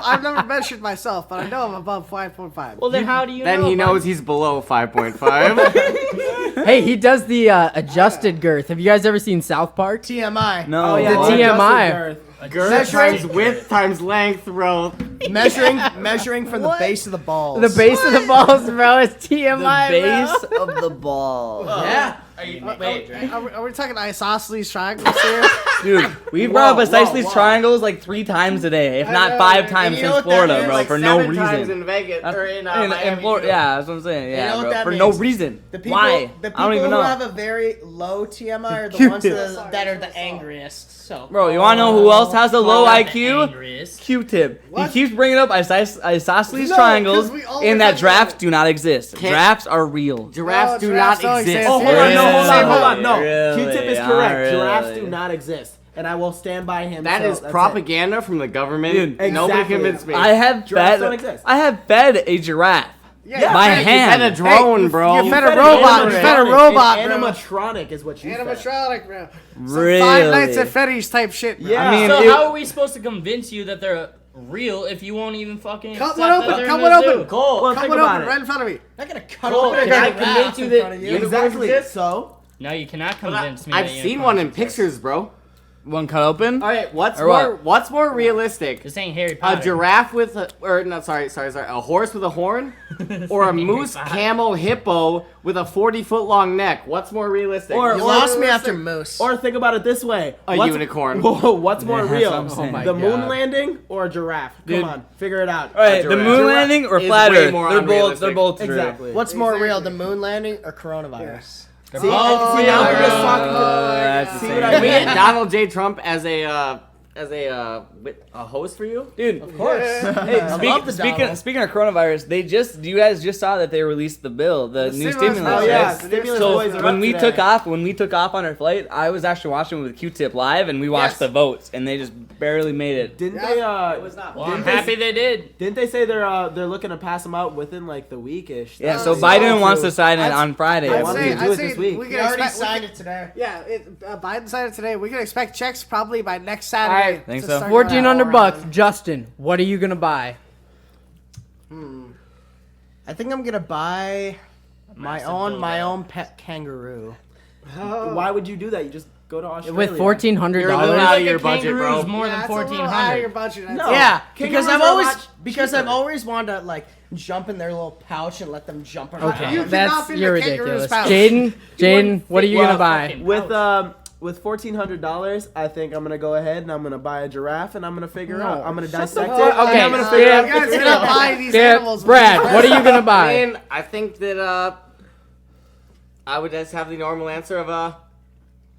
I've never measured myself, but I know I'm above 5.5. Well, then how do you Then know? he bud? knows he's below 5.5. Hey, he does the adjusted girth. Have you guys ever seen South Park? TMI. No. Oh, yeah, The well, TMI. adjusted girth. Girth Measuring- times width times length, bro. Measuring from the base of the balls. The base of the balls, bro, is TMI, The bro. base of the ball. Yeah. Wait, Are we talking isosceles triangles here? Dude, we brought up Whoa, isosceles whoa. triangles like 3 times a day, if I not know, 5 man. times You know since what that Florida, is? bro, Like for no 7 times reason. in Vegas or in Miami, Florida, too. yeah, that's what I'm saying. You Yeah, know what bro, that for no means? reason. The people, Why? the I don't people even who know. have a very low TMI are the ones that are the angriest. So, Bro, you wanna know who else has a low Call that IQ? the angriest. Q-tip. What? He keeps bringing up isosceles No, triangles, 'cause we always and that have drafts that. do not exist. Can't- Drafts are real. Giraffes No, do giraffes not don't exist. exist. Oh, hold on, no, hold on, hold on. No, Really? Q-tip is correct. Really? Giraffes do not exist, and I will stand by him. That so is that's it. propaganda from the government. Dude, Nobody exactly. convinced me. I have Giraffes don't fed. exist. I have fed a giraffe Yeah, by You fed a hand. drone, bro. you fed a Fed an robot. You fed a animatronic. robot, An bro. animatronic is what you fed. Animatronic, bro. Really? 5 Nights at Freddy's type shit, bro. Yeah. I mean, So it- how are we supposed to convince you that they're real if you won't even fucking Cut accept one that open, they're cut in one the open. zoo? Cole, well, Cut think one about open it. right in front of me. I'm not gonna cut Cole, open a can I giraffe convince you in that front of you. Exactly. So, No, you cannot But convince me. I've that seen one in pictures, bro. One cut open. All right, what's Or more? what? What's more realistic? This ain't Harry A Potter. giraffe with a, or no, sorry, a horse with a horn, or a moose, camel, hippo with a 40-foot long neck. What's more realistic? Or- You lost me after moose. or think about it this way: A What's- unicorn. Whoa, what's more Yeah, real? that's what I'm saying. The Oh my moon God. landing or a giraffe? Dude. Come on, figure it out. All right, the giraffe. moon landing or Is flat way Earth? more They're both. unrealistic. They're both true. Exactly. What's more real, the moon landing or coronavirus? See, and see, now we're just talking. That's the See same. what I Can we mean? get Donald J. Trump as a host for you? Dude, of course. Hey, love the Donald. speaking of coronavirus, you guys just saw that they released the bill, the new stimulus stimulus. bill, Oh yeah, right? stimulus So boys are when up we today. took off on our flight, I was actually watching with Q-Tip live, and we watched Yes. the votes, and they just barely made it. Didn't they? Well, I'm happy they did. Didn't they say they're looking to pass them out within like the weekish? Yeah, That's so what Biden they wants do. to sign it I'd- on Friday. I'd I say- believe. do it this week. we He can already expect. signed it today. Yeah, Biden signed it today. We can expect checks probably by next All Saturday. right. Think to so? start 1,400 going out. bucks. Justin, what are you gonna buy? I think I'm gonna buy my Massive own dildo. pet kangaroo. Why would you do that? You just go to Australia. With $1,400 You're a little out dollars? of your budget, Kangaroo's bro. more Yeah, than it's a little out of 1,400. your budget. I'd No. say. Yeah, kangaroos because are a lot I've cheaper. always wanted to like jump in their little pouch and let them jump around. Okay, You cannot that's fit you're the kangaroo's ridiculous. pouch. Jaden, what are you Well, gonna buy? fucking- With $1,400, I think I'm gonna go ahead and I'm gonna buy a giraffe and I'm gonna figure No. out. I'm gonna Shut the dissect fuck it. up. and Okay, I'm gonna figure out. You guys cannot buy these Yeah, animals. Brad, what are you gonna I buy? mean, I think that I would just have the normal answer of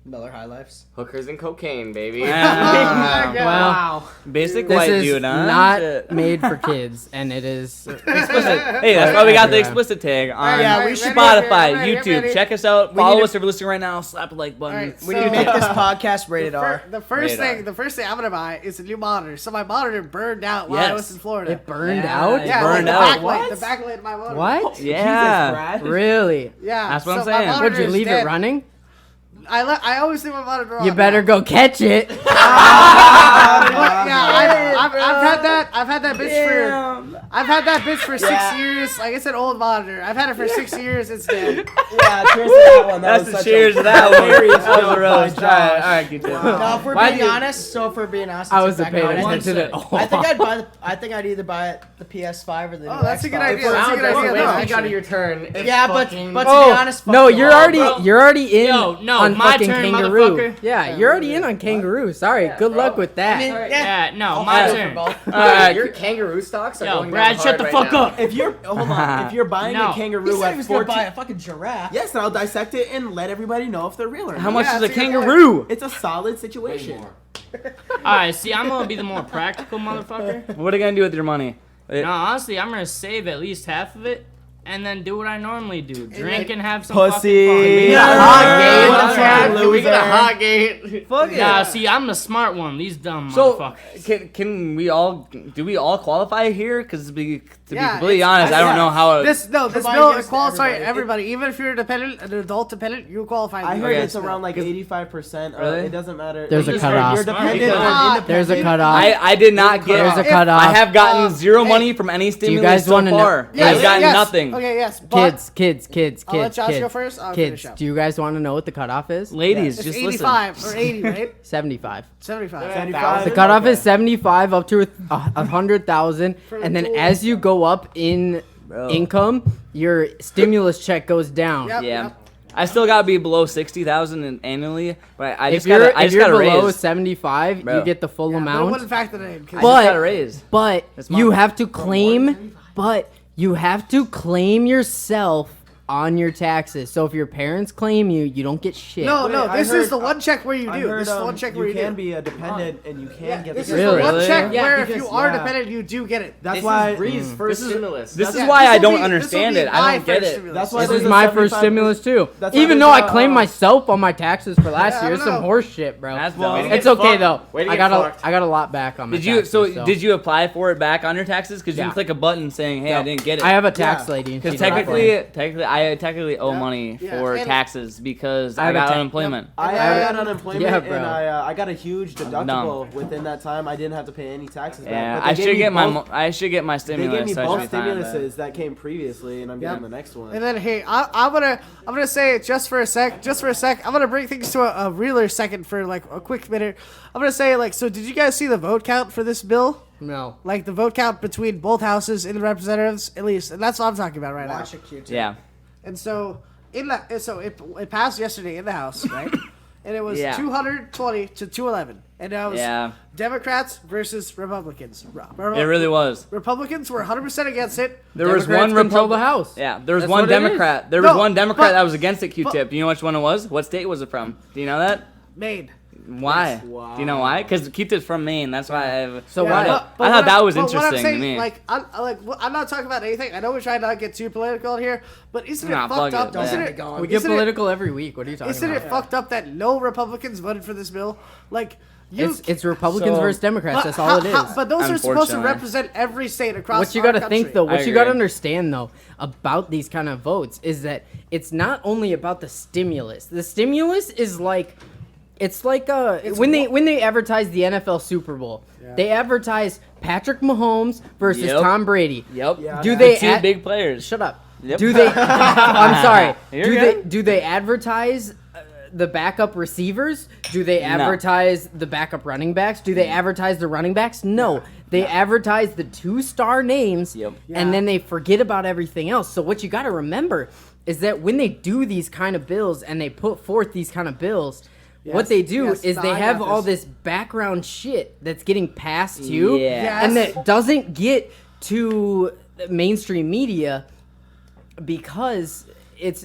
Miller High Lifes. Hookers and cocaine, baby. Ah, Wow. Basic This white is dude, huh? not Shit. made for kids, and it is. Explicit. Hey, that's why we got the Yeah. explicit tag on Yeah, we should- Spotify, ready, YouTube. ready. Check us out. We Follow need us if you're listening right now. Slap the like button. Alright, We need to make this podcast rated R. The first Radar. thing I'm gonna buy is a new monitor. So my monitor burned out while I Yes. was in Florida. It burned Yeah, out? yeah. Burned the out. backlight, the backlight of my monitor. What? Yeah. Brad. Really? Yeah, That's what I'm so my saying. monitor Would you is leave dead. it running? I always leave my monitor on. You better go catch it. But yeah, I've had that bitch for. I've had that bitch for 6 years. Like it's an old monitor. I've had it for 6 years. It's dead. Yeah, cheers to that one. That That's was the such cheers a to that one. hilarious That was joke a roast. by All right, Josh. all right, keep it. No, if we're Why being do you- honest, I wasn't back paying honest, attention at all. I think I'd buy. I think I'd either buy the PS5 or the. Oh, new that's a Xbox. good idea. That's a good idea. Wait, No, you got actually. your turn. It's Yeah, but fucking- to be Oh honest, fuck no, the you're law, already bro. you're already in Yo, no, on my fucking turn, kangaroo. motherfucker. Yeah, you're already in on kangaroo. Sorry, good luck with that. I mean, Yeah, no, I'll my go for turn. both. All right. Your kangaroo stocks are Yo, going Brad, down shut hard the right fuck now. up. If you're if you're buying No. a He kangaroo said he at was gonna 14, buy a fucking giraffe. yes, and I'll dissect it and let everybody know if they're real or not. How much Yeah, is a that's a good kangaroo? It's a solid situation. Alright, see, I'm gonna be the more practical motherfucker. What are you gonna do with your money? No, honestly, I'm gonna save at least half of it and then do what I normally do. Drink and have some Pussy. fucking Yeah, fun. hot Yeah, gate. Can we get a loser. hot gate? Fuck Nah, see, I'm the smart one. These dumb So motherfuckers. can we all do we all qualify here? Because to be Yeah, completely it's- honest, I don't yeah. know how. This Combined bill against qualifies everybody. everybody. Even if you're a dependent, an adult dependent, you qualify. I heard Okay. it's around like 85%. Really? It doesn't matter. There's a You're cutoff. dependent Because- or independent. There's a cutoff. I did not get. There's a If- cutoff. I have gotten zero hey, money from any stimulus guys so wanna know- far. Yes, I've gotten yes. nothing. Okay, yes. But Kids. I'll let Josh kids. go first. I'll Kids, finish up. do you guys want to know what the cutoff is? Ladies, It's just listen. 85 or 80, right? 75. 75. 75. The cutoff is 75 up to 100,000, and then dual as you go up in income, your stimulus check goes down. Yep, Yeah. yep. I still gotta be below 60,000 annually, but I If just you're gotta. I if just you're gotta below raise. 75, Bro. you get the full But it amount. wouldn't factor that in. 'cause- I just But- gotta raise. But That's you mine. have to claim. But you have to claim yourself on your taxes. So if your parents claim you, you don't get shit. No, Wait, no, I this heard- is the one check where you I do. heard, This is the one check where you can do. be a dependent and you can get This the is the Really? one check Yeah, where if because- you are yeah. dependent, you do get it. That's This why is Bree's first stimulus. This is Yeah, why I this'll don't be- understand this'll it. be I my don't get first it. stimulus. That's why This there's is a my first 75%. stimulus too. That's why Even there's though I a, claimed myself on my taxes for last Yeah, I year, don't some know. horse shit, bro. That's Way to dumb. get It's okay fucked. though. Way to I get got fucked. a lot back on my Did you? taxes, So did you apply for it back on your taxes? Because you Yeah. can click a button saying, "Hey, I didn't get it." I have a tax Yeah. lady. and Because she did it for me. technically, I technically owe Yeah. money Yeah. for And- taxes because I I have a got ta- unemployment. I Yeah. got unemployment Yeah, bro. and I got a huge deductible within that time. I didn't have to pay any taxes back. Yeah, But they I gave should me get both- I should get my They stimulus. gave me so I both should be fine with stimuluses that came previously, and I'm getting the next one. And then hey, I'm gonna say just for a sec, I'm gonna bring things to a realer second for like a quick minute. I'm gonna say like, so did you guys see the vote count for this bill? No. Like the vote count between both houses in the representatives, at least, and that's what I'm talking about right Watch now. it, Q2. that. Yeah. And so it passed yesterday in the House, right? And it was Yeah. 220 to 211, and that was Yeah. Democrats versus Republicans. It really was. Republicans were 100% against it. There was Democrats one control the Republican. House. Yeah, there was That's one what it is. Democrat. There was No, one Democrat but- that was against it. Q-tip. Do you know which one it was? What state was it from? Do you know that? Maine. Why? Wow. Do you know why? Because Q-tip's from Maine. That's why I've. So Yeah, why? I thought what that I'm- was but what I'm interesting to saying, me. Like, I'm not talking about anything. I know we're trying not to get too political here, but isn't it Nah, fucked fuck up? it. Don't Isn't get it? me going. We get isn't it- political every week. What are you talking Isn't about? it fucked up that no Republicans voted for this bill? Like, you. It's Republicans So- versus Democrats. That's all it is. But those are supposed to Unfortunately. represent every state across. What you got got to think though, I what you got to agree. understand though about these kind of votes is that it's not only about the stimulus. The stimulus is like, it's like when they advertise the NFL Super Bowl, they advertise Patrick Mahomes versus Yep. Tom Brady. Yep. Yeah. Do The they Two ad- big players. Shut up. Yep. Do they? I'm sorry. You're Do they advertise the backup receivers? Do they advertise the backup running backs? Do they advertise the running backs? No. They advertise the 2-star names, Yep. and then they forget about everything else. So what you got to remember is that when they do these kind of bills and they put forth these kind of bills, what they do yes, is no, they I have got all this. this background shit that's getting passed to you, Yeah. and that doesn't get to mainstream media because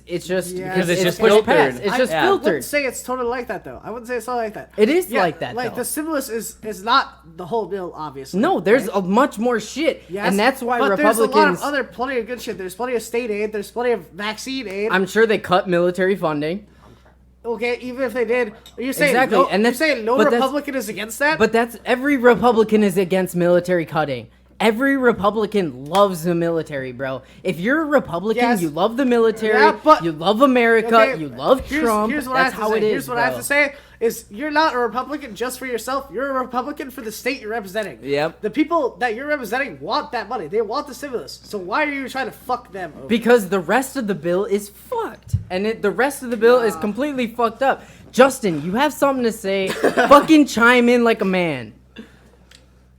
it's just Yeah, because it's just pushed filtered. past. It's just Yeah. I wouldn't filtered. say it's totally like that though. I wouldn't say it's not like that. It is like that, Like though. the stimulus is not the whole bill, obviously. No, there's right? a much more shit, Yes, and that's why but Republicans. there's a lot of plenty of good shit. There's plenty of state aid. There's plenty of vaccine aid. I'm sure they cut military funding, Okay, even if they did, you're saying Exactly, no, and you're that's- saying no but that's- Republican is against that. but that's every Republican is against military cutting. Every Republican loves the military, bro. If you're a Republican, Yes. you love the military, Yeah, but- you love America, Okay, you love Trump. Here's what That's I have how to say. it is, Here's what I have bro. to say is you're not a Republican just for yourself. You're a Republican for the state you're representing. Yep. The people that you're representing want that money. They want the stimulus. So why are you trying to fuck them over? Because the rest of the bill is fucked. And the rest of the bill is completely fucked up. Justin, you have something to say. Fucking chime in like a man.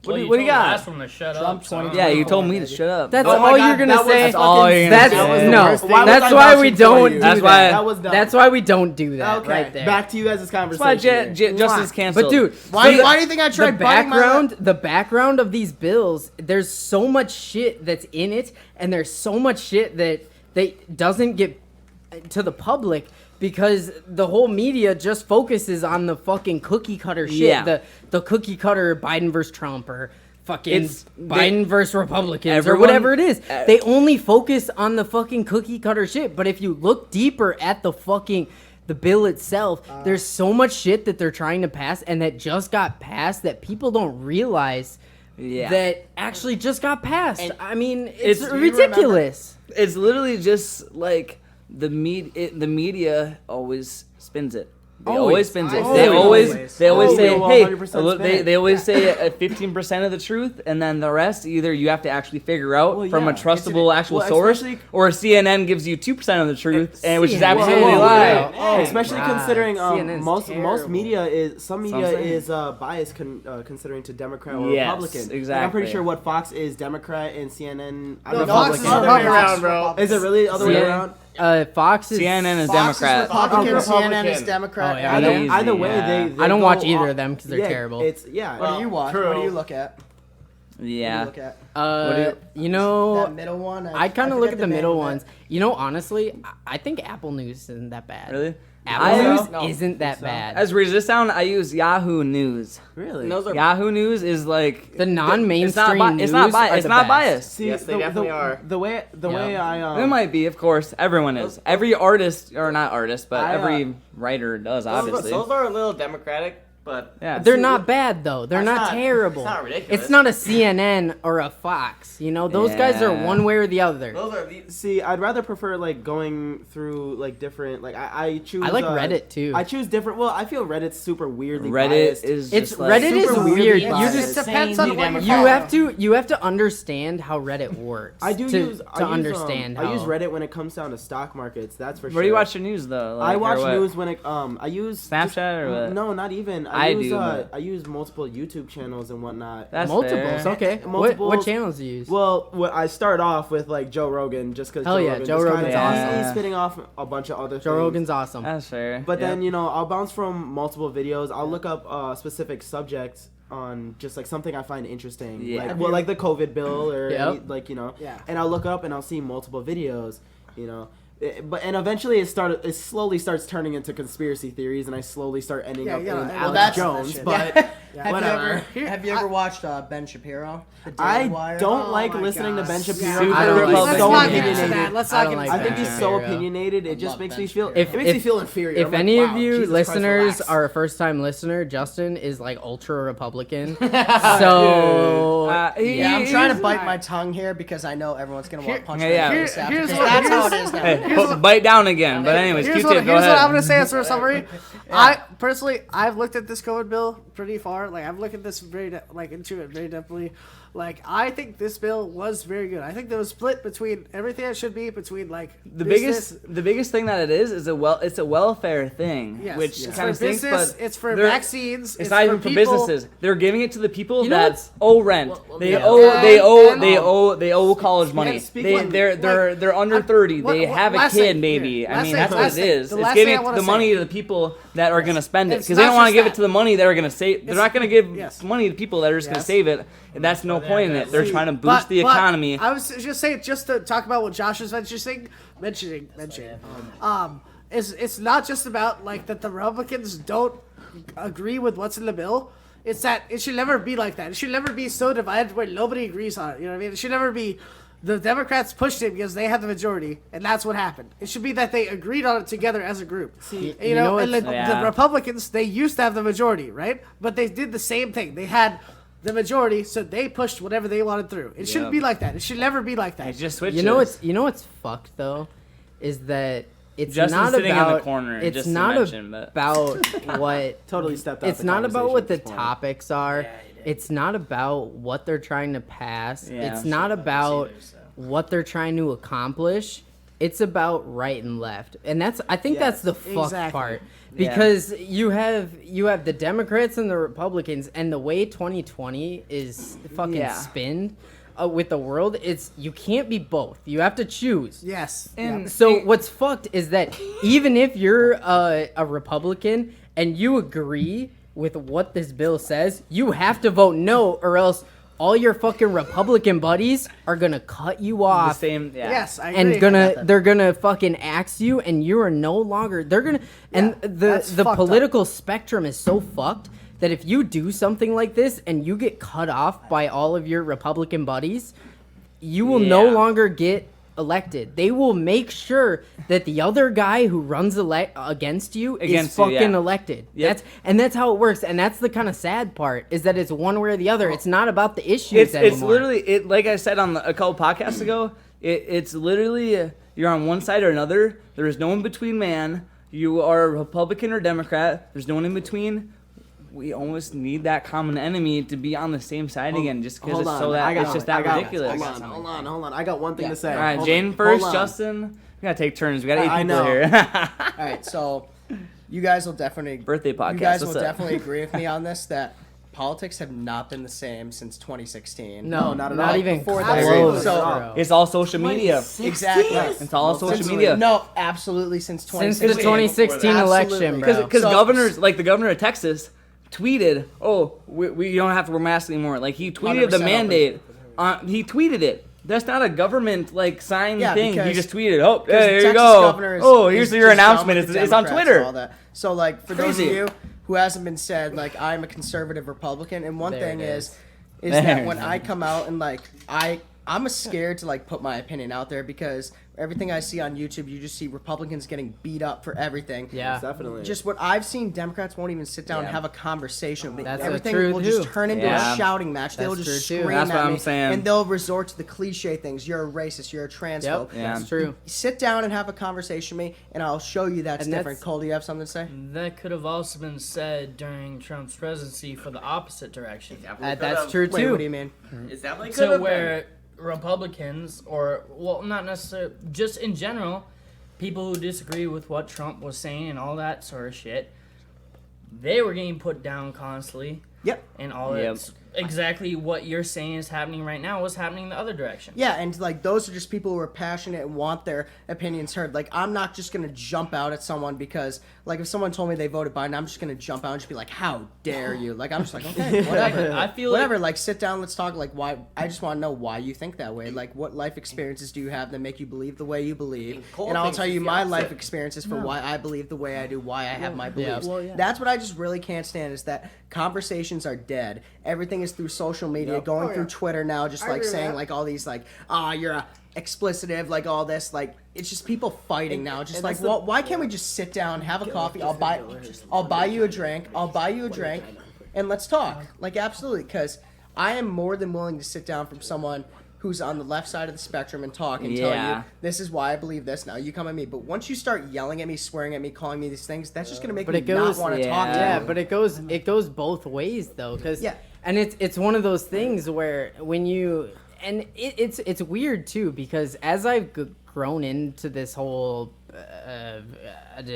What do you told got? the last one to shut up. So. Yeah, you told me to shut up. That's Oh my all God, you're gonna that was say. That's all you're gonna That's say. That was the no. worst thing. Why was That's I why vouching we for don't you? do That's that. why- That was dumb. That's why we don't do that Okay, right there. back to you guys' That's why conversation. Justice canceled. But dude, Why, so why do you think I tried the biting my lip? background of these bills, there's so much shit that's in it, and there's so much shit that doesn't get to the public because the whole media just focuses on the fucking cookie cutter shit. Yeah. The cookie cutter Biden versus Trump or fucking It's- Biden versus Republicans or everyone- whatever it is. They only focus on the fucking cookie cutter shit. But if you look deeper at the bill itself, there's so much shit that they're trying to pass and that just got passed that people don't realize Yeah. that actually just got passed. And I mean, it's do you ridiculous. It's literally just like the media always spins it. They always spins it. They always say, will hey, 100% spin it. they always say 15% of the truth, and then the rest either you have to actually figure out Well, from yeah. a trustable actual Well, source, especially- or CNN gives you 2% of the truth, and which is CNN. absolutely Whoa, lie. whoa, whoa. Especially God, considering CNN's most terrible. media is some media saying. is biased considering to Democrat or Yes, Republican. Like, I'm exactly. pretty sure what Fox is Democrat and CNN No, Republican. Fox is the other way around, bro. Is it really the other way CNN around? Fox is CNN is Fox Democrat. is Republican, Fox is CNN is Republican. Democrat. Oh, yeah, Easy, Either way, yeah. they I don't go watch either off- of them because they're yeah, terrible. It's yeah. What do you watch? True. What do you look at? What do Yeah. you look at? You know, That middle one? I kind of forget look at the name middle of it. ones. You know, honestly, I think Apple News isn't that bad. Really? Apple I- News No. isn't that bad. As weird as this sound, I use Yahoo News. Really? Those are Yahoo News is like The non-mainstream It's not news are It's the not best. biased. See, Yes, they definitely are. The way I It might be, of course. Everyone is. Every artist, or not artist, but I, every writer does, obviously. Those are a little democratic, but Yeah. They're not bad though. They're It's not not- terrible. it's not ridiculous. It's not a CNN or a Fox. You know, those guys are Yeah. one way or the other. those are the. See, I'd rather prefer like going through like different like I choose. I like Reddit, too. I choose different. Well, I feel Reddit's super weirdly Reddit biased. is It's just like, Reddit is super weird. weirdly You biased. just It depends on what you have to understand how Reddit works. I do to, use to I use, understand. I use how- Reddit when it comes down to stock markets. That's for sure. Where do you watch your news though? I Like, watch or what? news when it I use Snapchat or what? No, not even. I use, do, but- I use multiple YouTube channels and whatnot. That's Multiples, fair. okay. What Multiples- channels do you use? Well, I start off with like Joe Rogan just because. Hell Joe yeah, Rogan Joe just Rogan's kinda, awesome. He's spitting off a bunch of other Joe things. Rogan's awesome. That's fair. But Yep. then I'll bounce from multiple videos. I'll look up specific subjects on just like something I find interesting. Yeah. Like the COVID bill or Yep. Yeah. And I'll look up and I'll see multiple videos. And eventually it slowly starts turning into conspiracy theories, and I slowly start ending up in well, Alex that's- Jones. that shit. But Yeah. whatever. Have you ever watched Ben Shapiro? The Daily I Wire? don't Oh like my listening God. to Ben Shapiro. Yeah. Super I don't Republican. Let's so not get into opinionated. that. Let's I not don't get like into I think that. he's Ben so Shapiro. opinionated. It just love makes Ben me feel. Shapiro. It makes me feel inferior. If I'm like, any wow, of you Jesus Christ, listeners relax. are a first time listener, Justin is like ultra Republican. So Yeah, I'm trying to bite my tongue here because I know everyone's gonna want to punch Yeah, me in yeah. the face after, Here's 'cause what- that's how here's- it is now. Hey, bite down again. But anyways, Here's Q-tip, what go I'm ahead. gonna say as a summary. I personally, I've looked at this COVID bill pretty far. Like I've looked at this into it very deeply. Like I think this bill was very good. I think there was split between everything it should be between like The business- biggest thing that it is it's a welfare thing, Yes, which it's kind for of stinks, business. but It's for they're- vaccines. It's not even for people. businesses. They're giving it to the people You know that what's- owe rent. They yeah. owe Yeah, they owe and- they owe college money. speak They like- they're under 30. what- They what- have a last kid thing, maybe. here. I Last mean thing, that's what last it thing. is. The It's last giving thing I wanna the money say. to the people that are gonna spend it It's because they not don't want to just give it that. to the money that are gonna save. They're It's- not gonna give yes. money to people that are just gonna Yes. save it. And that's no no point in it. They're trying to boost But the economy. I was just saying, just to talk about what Josh was mentioning. It's not just about like that the Republicans don't agree with what's in the bill. It's that it should never be like that. It should never be so divided where nobody agrees on it. You know what I mean? It should never be the Democrats pushed it because they had the majority, and that's what happened. It should be that they agreed on it together as a group. You know, and the Republicans, they used to have the majority, right? But they did the same thing. They had the majority, so they pushed whatever they wanted through. It shouldn't be like that. It should never be like that. It just switches. You know what's fucked though, is that it's Justin's not sitting about in the corner. it's just not to mention, about what Totally stepped out. it's the not about what the conversation at this point. topics are. It's not about what they're trying to pass. Yeah. It's not about what they're trying to accomplish. It's about right and left, and I think that's the fucked part, because you have the Democrats and the Republicans, and the way 2020 is fucking spinned with the world, it's you can't be both. You have to choose. Yes. And so what's fucked is that even if you're a Republican and you agree with what this bill says, you have to vote no, or else all your fucking Republican buddies are gonna cut you off. Yes, I agree. And they're gonna fucking axe you, and you are no longer. They're gonna the political spectrum is so fucked that if you do something like this and you get cut off by all of your Republican buddies, you will no longer get elected. They will make sure that the other guy who runs against you is fucking elected. Yep. That's how it works, and that's the kind of sad part, is that it's one way or the other. It's not about the issues anymore. It's literally like I said on a couple podcasts ago. It's literally you're on one side or another. There is no in between, man. You are a Republican or Democrat. There's no one in between. We almost need that common enemy to be on the same side again, just because it's so that it's just that ridiculous. Hold on. I got one thing to say. All right, Jane first, Justin. We gotta take turns. We got 8 people know. here. All right, so you guys will definitely Birthday podcast. You guys will What's up? definitely agree with me on this that politics have not been the same since 2016. No, not at not all. even Before close. that. It's all social media. Exactly. It's all social media. No, absolutely since Since 2016. the 2016 election, Absolutely. bro. Because So- governors, like the governor of Texas, tweeted, "Oh, we don't have to wear masks anymore." Like he tweeted the 100% mandate. He tweeted it. That's not a government like sign thing. He because- just tweeted, "Oh, because hey, the here you Texas go. governor is- Oh, is here's your just announcement. done with It's the on Democrats Twitter." and all that. So, like, for those of Crazy. you who hasn't been said, like, I'm a conservative Republican, and one There thing it is There that it when is. I come out and like I'm scared to like put my opinion out there, because everything I see on YouTube, you just see Republicans getting beat up for everything. Yeah. Definitely. Just what I've seen, Democrats won't even sit down and have a conversation with me. That's the Everything truth, will just too. turn into Yeah. a shouting match. They'll That's just true, too. scream That's at what I'm me, saying. and they'll resort to the cliche things. You're a racist. You're a transphobe. Yep, Yeah. that's true. Sit down and have a conversation with me, and I'll show you that's And different. that's- Cole, do you have something to say? That could have also been said during Trump's presidency for the opposite direction. That's true Wait, too. what do you mean? Is that like So where Republicans, or well, not necessarily, just in general, people who disagree with what Trump was saying and all that sort of shit, they were getting put down constantly. Yep. And all that's exactly what you're saying is happening right now was happening in the other direction. Yeah, and like those are just people who are passionate and want their opinions heard. Like, I'm not just gonna jump out at someone because, like, if someone told me they voted Biden, I'm just gonna jump out and just be like, "How dare you?" Like, I'm just like, okay, whatever. I feel whatever. Like, sit down, let's talk. Like, why? I just want to know why you think that way. Like, what life experiences do you have that make you believe the way you believe? And I'll tell you my life experiences for why I believe the way I do, why I have my beliefs. That's what I just really can't stand, is that conversations are dead. Everything is through social media, going through Twitter now, just like saying like all these like, you're a explicitive, like all this, like it's just people fighting now. Just like, well, why can't we just sit down, have a coffee? I'll buy you a drink. And let's talk. Like, absolutely, because I am more than willing to sit down from someone who's on the left side of the spectrum and talk and tell you, this is why I believe this. Now you come at me. But once you start yelling at me, swearing at me, calling me these things, that's just gonna make me not want to talk to you. Yeah, but it goes both ways though, because and it's one of those things where when you and it's weird too, because as I've grown into this whole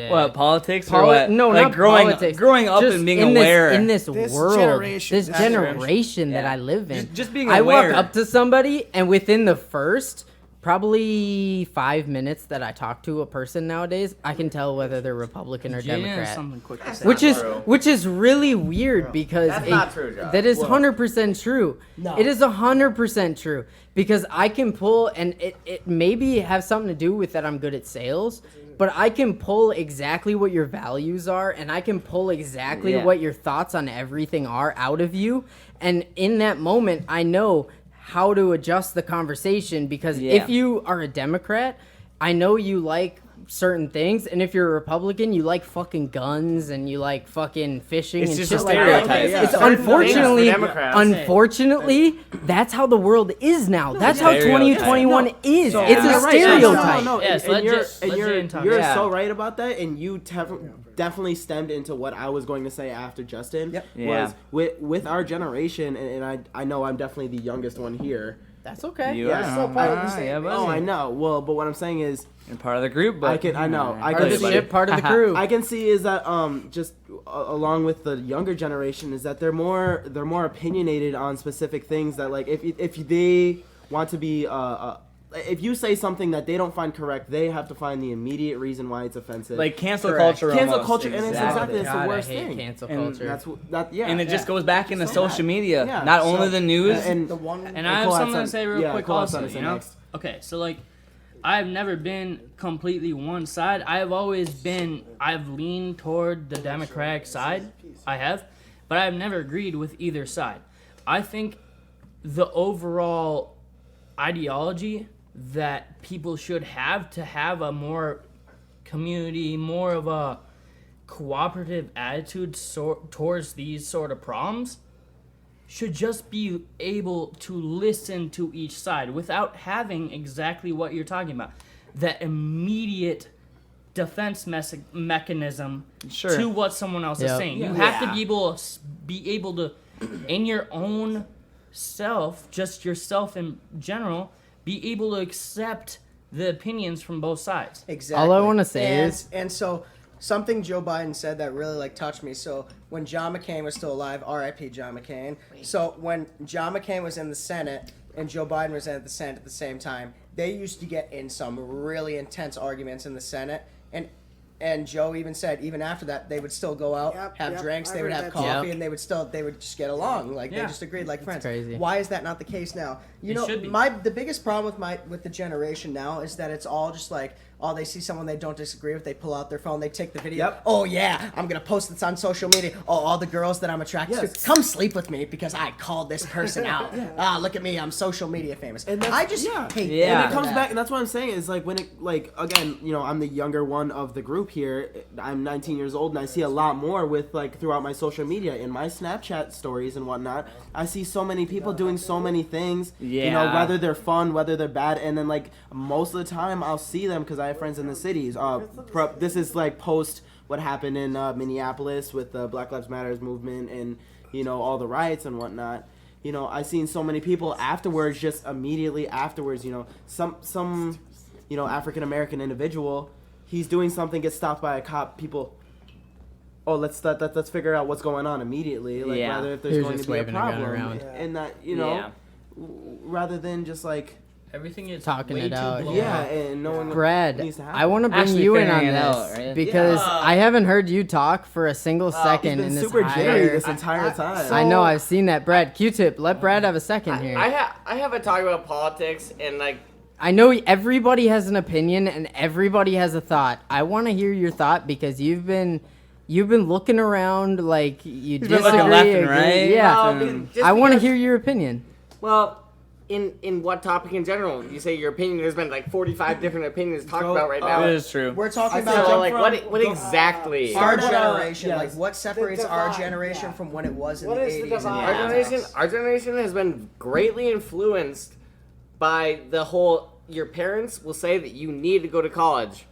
What, politics or what? No, like not growing politics. growing up Just and being in aware. this This world, generation. this generation that I live in. Just being I walk aware. up to somebody, and within the first probably 5 minutes that I talk to a person nowadays, I can tell whether they're Republican or Jen has Democrat. something quick to say. Which is really weird because That's not true, Josh. that is 100% true. No. It is 100% true because I can pull, and it maybe have something to do with that I'm good at sales, but I can pull exactly what your values are, and I can pull exactly what your thoughts on everything are out of you, and in that moment I know how to adjust the conversation because if you are a Democrat, I know you like certain things, and if you're a Republican, you like fucking guns and you like fucking fishing It's and just shit a like that. stereotype. It's Certain unfortunately, things for Democrats. unfortunately, that's how the world is now. That's how Stereotype. 2021 is. So- It's a You're right. stereotype. No, Yes, and let you're, Jen- and let you're, Jen talk. you're Yeah. so right about that, and you definitely stemmed into what I was going to say after Justin. Yep. Was with our generation, and I know I'm definitely the youngest one here. That's okay. You Yeah, are. so part of the yeah, buddy. Oh, I know. Well, but what I'm saying is, You're part of the group, but I know. I Part of can the see. ship, part of the crew. I can see is that just along with the younger generation is that they're more opinionated on specific things that like if they want to be if you say something that they don't find correct, they have to find the immediate reason why it's offensive. like cancel Correct. culture. Cancel almost. culture, and it's exactly it's God, the worst I hate thing. cancel And culture. That's that. Yeah. And it just goes back into So social media. Yeah, Not so- only the news. and The one. And I have Cole had something to some- say real yeah, quick Cole had also, something to say you know? next. Okay, so like, I've never been completely one side. I've leaned toward the Democratic side. I have. But I've never agreed with either side. I think the overall ideology that people should have to have a more community, more of a cooperative attitude towards these sort of problems should just be able to listen to each side without having exactly what you're talking about. That immediate defense mechanism Sure. to what someone else is Yep. saying. You have to be able to, in your own self, just yourself in general, be able to accept the opinions from both sides. Exactly. All I wanna say and, is- and so something Joe Biden said that really like touched me. So when John McCain was still alive, R.I.P. John McCain. So when John McCain was in the Senate and Joe Biden was in the Senate at the same time, they used to get in some really intense arguments in the Senate. And Joe even said, even after that, they would still go out, have drinks, I they would heard have that too. coffee, Yep. and they would just get along. Like they Yeah. just agreed like friends. crazy. Why is that not the case now? You It know, should be. the biggest problem with the generation now is that it's all just like, oh, they see someone they don't disagree with, they pull out their phone, they take the video. Yep. Oh yeah, I'm gonna post this on social media. Oh, all the girls that I'm attracted Yes. to, come sleep with me because I called this person out. Ah, look at me, I'm social media famous. And that's- I just yeah. hate Yeah. And it comes that. back, and that's what I'm saying is like when it like again, you know, I'm the younger one of the group here. I'm 19 years old, and I see a lot more with like throughout my social media, in my Snapchat stories and whatnot. I see so many people doing so many things. You know, Yeah. whether they're fun, whether they're bad, and then like most of the time I'll see them because I have friends in the cities. This is like post what happened in Minneapolis with the Black Lives Matters movement and you know all the riots and whatnot. You know, I've seen so many people afterwards, just immediately afterwards, you know, some you know, African American individual, he's doing something, gets stopped by a cop, people, oh, let's figure out what's going on immediately, like Yeah. rather if there's He was going just to be a waving a gun problem, around. and that you know, Yeah. rather than just like Everything is Talking way it too out, blown yeah, up. and no one Brad, needs to happen. I want to bring Actually you in on figuring this it out, right? because I haven't heard you talk for a single He's second been in this super Jerry entire. this entire time. I know, I've seen that. Brad, Q-Tip, let Brad have a second here. I have a talk about politics and like I know everybody has an opinion and everybody has a thought. I want to hear your thought because you've been looking around like you been disagree. looking left and agree. right. Yeah, just I want to because- hear your opinion. Well, in what topic in general? You say your opinion. There's been like 45 different opinions talked about right now. That is true. We're talking I about So like what exactly? our Start, generation. yes. Like what separates our divide, generation yeah. from when it was in What the is the 80s and the divide? Our generation has been greatly influenced by the whole. Your parents will say that you need to go to college,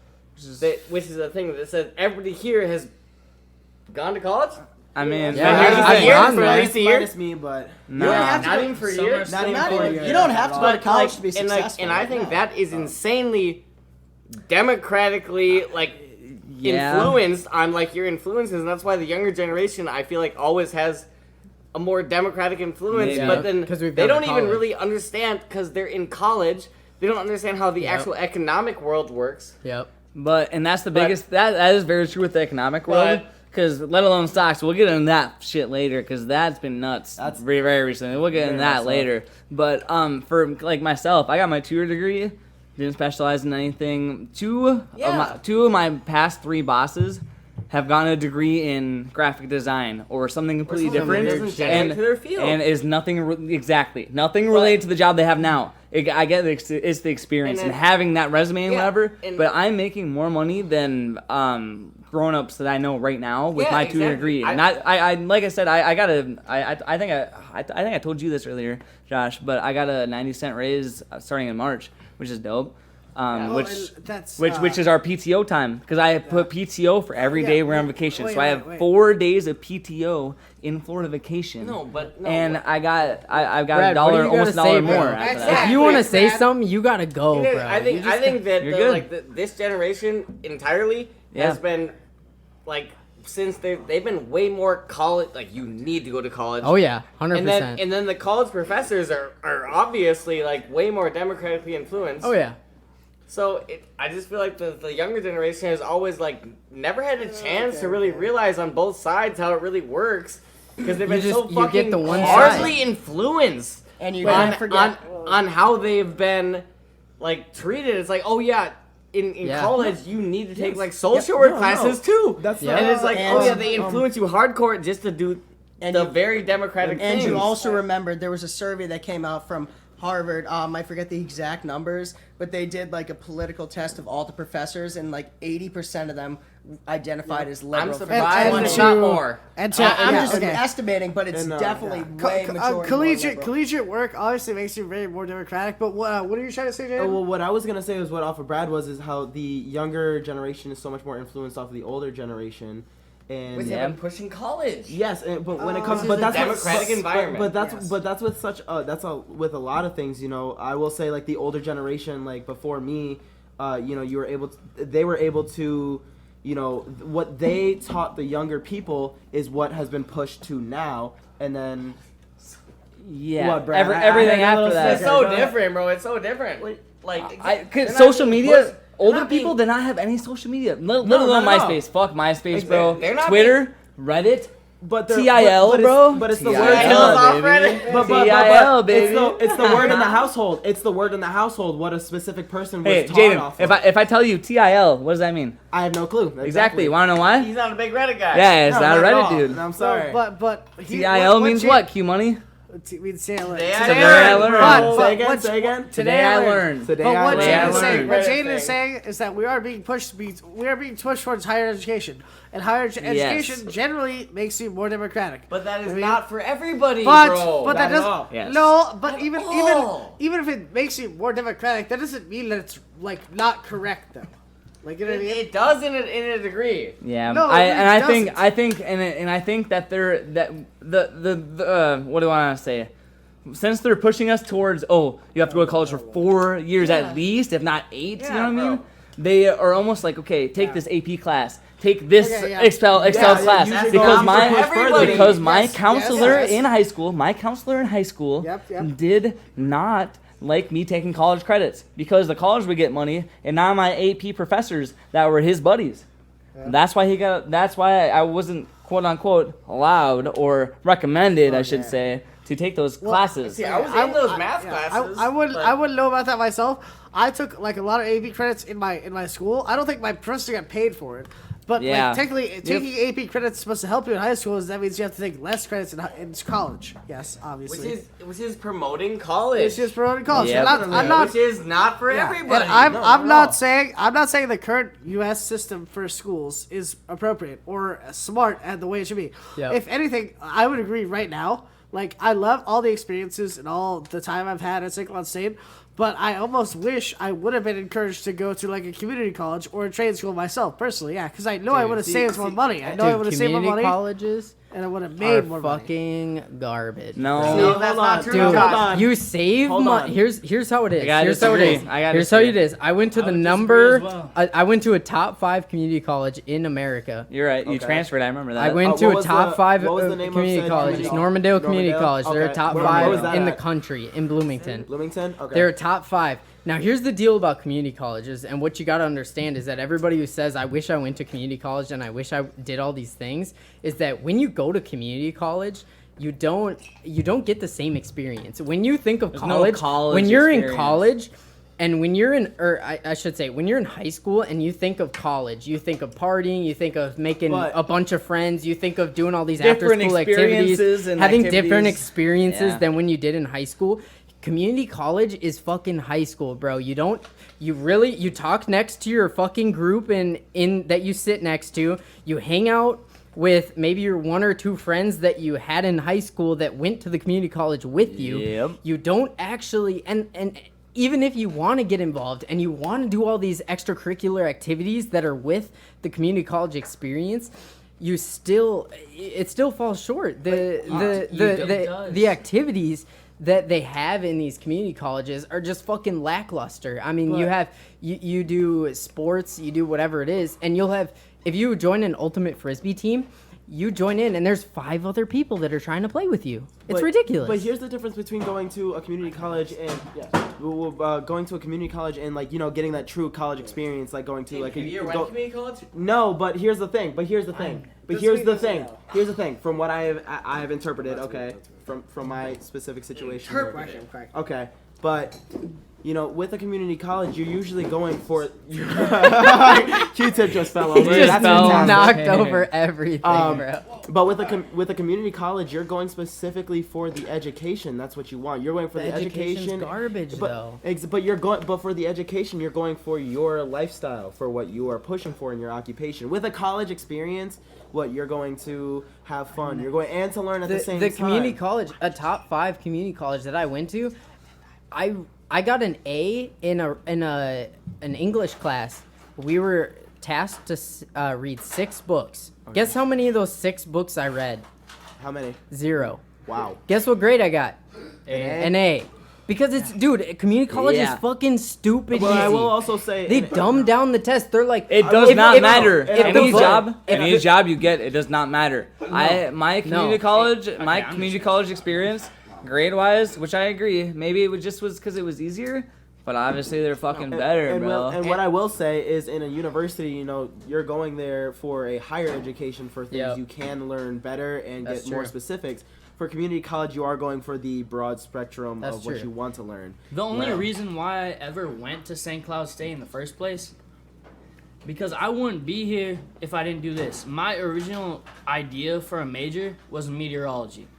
which is a thing that says everybody here has gone to college. I mean, Yeah, At least I've a year, gone for there. at least a year. Minus me, but no. You don't have to Not go- even for a some year. are still Not Not even even, you don't have to go to But, college like, to be and, successful. and I think that is insanely democratically influenced on like your influences, and that's why the younger generation I feel like always has a more democratic influence. Maybe. But then 'Cause we've they gone to don't even college. really understand because they're in college. They don't understand how the Yep. actual economic world works. Yep. And that's the biggest. That is very true with the economic world. Because let alone stocks, we'll get into that shit later. Because that's been nuts. That's very, very recently. We'll get into that later. But for like myself, I got my 2-year degree. Didn't specialize in anything. Two of my past 3 bosses have gotten a degree in graphic design or something completely different, to their field. and is nothing nothing related to the job they have now. I get it's the experience and having that resume and whatever. But I'm making more money than grown-ups that I know right now with my 2-year degree. And I like I said, I think I told you this earlier, Josh, but I got a 90-cent raise starting in March, which is dope. Which is our PTO time, because I put PTO for every day we're on vacation. So I have 4 days of PTO in Florida vacation. And I've got Brad, almost $1 more. After that. If you want to say something, you gotta go, bro. I think that this generation entirely has been like, since they've been way more college, like, you need to go to college. Oh yeah, 100%. And then the college professors are obviously like way more democratically influenced. Oh yeah. So I just feel like the younger generation has always like never had a chance to really realize on both sides how it really works, because they've been so fucking get the one hardly side. influenced And you can't forget on how they've been like treated. It's like, oh yeah, in college you need to take like social work classes too. That's and it's like, oh yeah, they influence you hardcore just to do very democratic things. And you also remember there was a survey that came out from Harvard. I forget the exact numbers, but they did like a political test of all the professors, and like 80% of them identified as liberal. I'm surprised it's not more. I'm just estimating, but it's definitely way collegiate work obviously makes you very more democratic. But what are you trying to say, Jay? Well, what I was gonna say was what off of Brad is how the younger generation is so much more influenced off of the older generation. And with them pushing college. Yes, but when it comes, but that's democratic environment. But that's with such with a lot of things. You know, I will say like the older generation, like before me, you know, they were able to, you know, what they taught the younger people is what has been pushed to now, and then what, Brad? Everything after that. It's so different, bro. It's so different. Like social media. Older people did not have any social media, let alone MySpace. Fuck MySpace, bro. Twitter, Reddit, TIL, bro. But it's the TIL, word. TIL, baby. It's the word in the household. It's the word in the household. What a specific person was taught Jaden, off of. if I tell you TIL, what does that mean? I have no clue. Exactly. You wanna know why? he's not a big Reddit guy. Yeah, it's not a Reddit dude. I'm sorry. But TIL means what? Q money. Today I learned. Say again. Today I learned. But what Jaden is saying is that we are being pushed towards higher education, and higher education generally makes you more democratic. But that is not for everybody, but bro. that doesn't. Yes. No, but even if it makes you more democratic, that doesn't mean that it's like not correct though. Like, you know what I mean? It does in a degree. Yeah, no, I think that they're what do I want to say? Since they're pushing us towards, you have to go to college for 4 years at least, if not 8. You know what I mean? They are almost like, okay, take this AP class, take this Excel class, because my counselor in high school, did not like me taking college credits, because the college would get money and not my AP professors that were his buddies. That's why I wasn't quote unquote allowed or recommended, I should say, to take those classes. See, I was in those math classes. I wouldn't know about that myself. I took like a lot of AP credits in my school. I don't think my professor got paid for it. But like, technically, taking AP credits is supposed to help you in high school. That means you have to take less credits in college. Yes, obviously. Which is promoting college. It's just promoting college. Yeah, I'm not. Which is not for everybody. And I'm not saying the current U.S. system for schools is appropriate or smart at the way it should be. Yep. If anything, I would agree right now. Like, I love all the experiences and all the time I've had at St. Cloud State. But I almost wish I would have been encouraged to go to like a community college or a trade school myself, personally. Yeah, because I know I would have saved more money. I know I would have saved more money. Colleges and I would have made more money. Fucking garbage. No, that's not true. Dude, you save money. Here's how it is. Here's how it is. I went to the number. Well. I went to a top 5 community college in America. You're right. You transferred. I remember that. I went to a top 5 community said college. community? Normandale Community College. They're a top 5 in the at? country in Bloomington. Bloomington. Okay. They're a top top 5. Now, here's the deal about community colleges, and what you got to understand is that everybody who says, I wish I went to community college and I wish I did all these things, is that when you go to community college, you don't get the same experience. When you think of college, when you're in college, and when you're in, or I should say, when you're in high school and you think of college, you think of partying, you think of making a bunch of friends, you think of doing all these after-school activities, having different experiences than when you did in high school. Community college is fucking high school, bro. You talk next to your fucking group in that you sit next to. You hang out with maybe your 1 or 2 friends that you had in high school that went to the community college with you. Yep. You don't actually, and even if you want to get involved and you want to do all these extracurricular activities that are with the community college experience, it still falls short. The activities that they have in these community colleges are just fucking lackluster. I mean, you do sports, you do whatever it is, and if you join an ultimate frisbee team, you join in and there's 5 other people that are trying to play with you. It's ridiculous. But here's the difference between going to a community college and going to a community college and getting that true college experience, like going to like have you ever went to community college? No, but here's the thing. Here's the thing. From what I have interpreted, okay, from my specific situation. Okay, but with a community college, you're usually going for. Q-tip just fell over. He just knocked over everything, bro. But with a community college, you're going specifically for the education. That's what you want. You're going for the education. Garbage, though. But for the education, you're going for your lifestyle, for what you are pushing for in your occupation. With a college experience, you're going to have fun. You're going and to learn at the same time. The community college, a top 5 community college that I went to, I got an A in an English class. We were tasked to read 6 books. Okay. Guess how many of those 6 books I read? How many? 0. Wow. Guess what grade I got? An A. Because community college is fucking stupid easy. I will also say they dumb down the test. They're like, it does not matter. Any job you get, it does not matter. My community college experience, grade-wise, which I agree, maybe it was because it was easier, but obviously they're fucking better, bro. And what I will say is, in a university, you're going there for a higher education for things you can learn better and get more specifics. For community college, you are going for the broad spectrum of what you want to learn. The only reason why I ever went to St. Cloud State in the first place, because I wouldn't be here if I didn't do this. My original idea for a major was meteorology.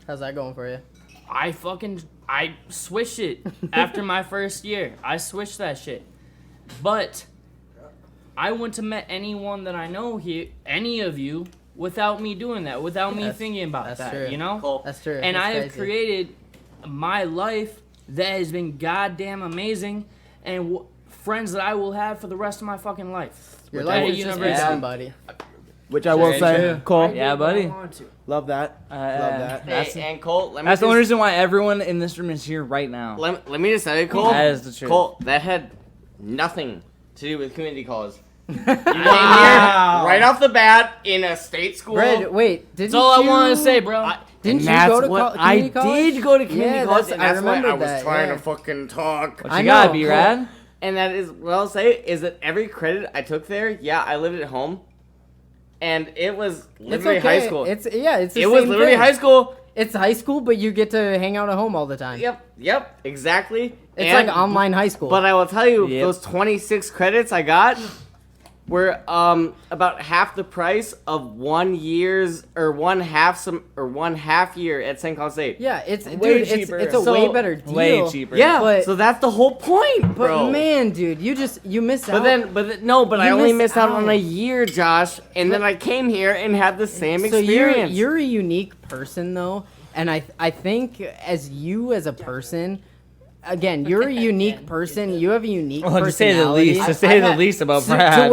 How's that going for you? I switched it after my first year. I switched that shit. But I wouldn't have met anyone that I know here, any of you, without me doing that, without me thinking about that, true. Cool. That's true. And that's I have crazy. created my life that has been goddamn amazing, and friends that I will have for the rest of my fucking life. Your life is just begun, buddy. Which I will say, Cole. Yeah, buddy. Love that. Love that. Hey, and Colt, That's the only reason why everyone in this room is here right now. Let me just tell you, Colt. That is the truth. Colt, that had nothing to do with community college. You came here right off the bat in a state school. Brad, wait, didn't That's all you? I want to say, bro. Didn't you go to community college? I did go to community college, and I that's why I remember was that, trying to fucking talk. What you gotta be, Rad? And that is what I'll say is that every credit I took there, I lived at home, and it was literally high school. It was literally high school. It's high school, but you get to hang out at home all the time. Yep, exactly. It's like online high school. But I will tell you, those 26 credits I got were about half the price of 1 year's or one half year at St. Cloud State. Yeah, it's way cheaper. It's a way better deal. Way cheaper. Yeah, so that's the whole point, bro. But man, dude, you missed out. But I only missed out on a year, Josh, and then I came here and had the same experience. So you're a unique person though, and I think as a person. Again, you're a unique person. You have a unique personality. To say the least about Brad.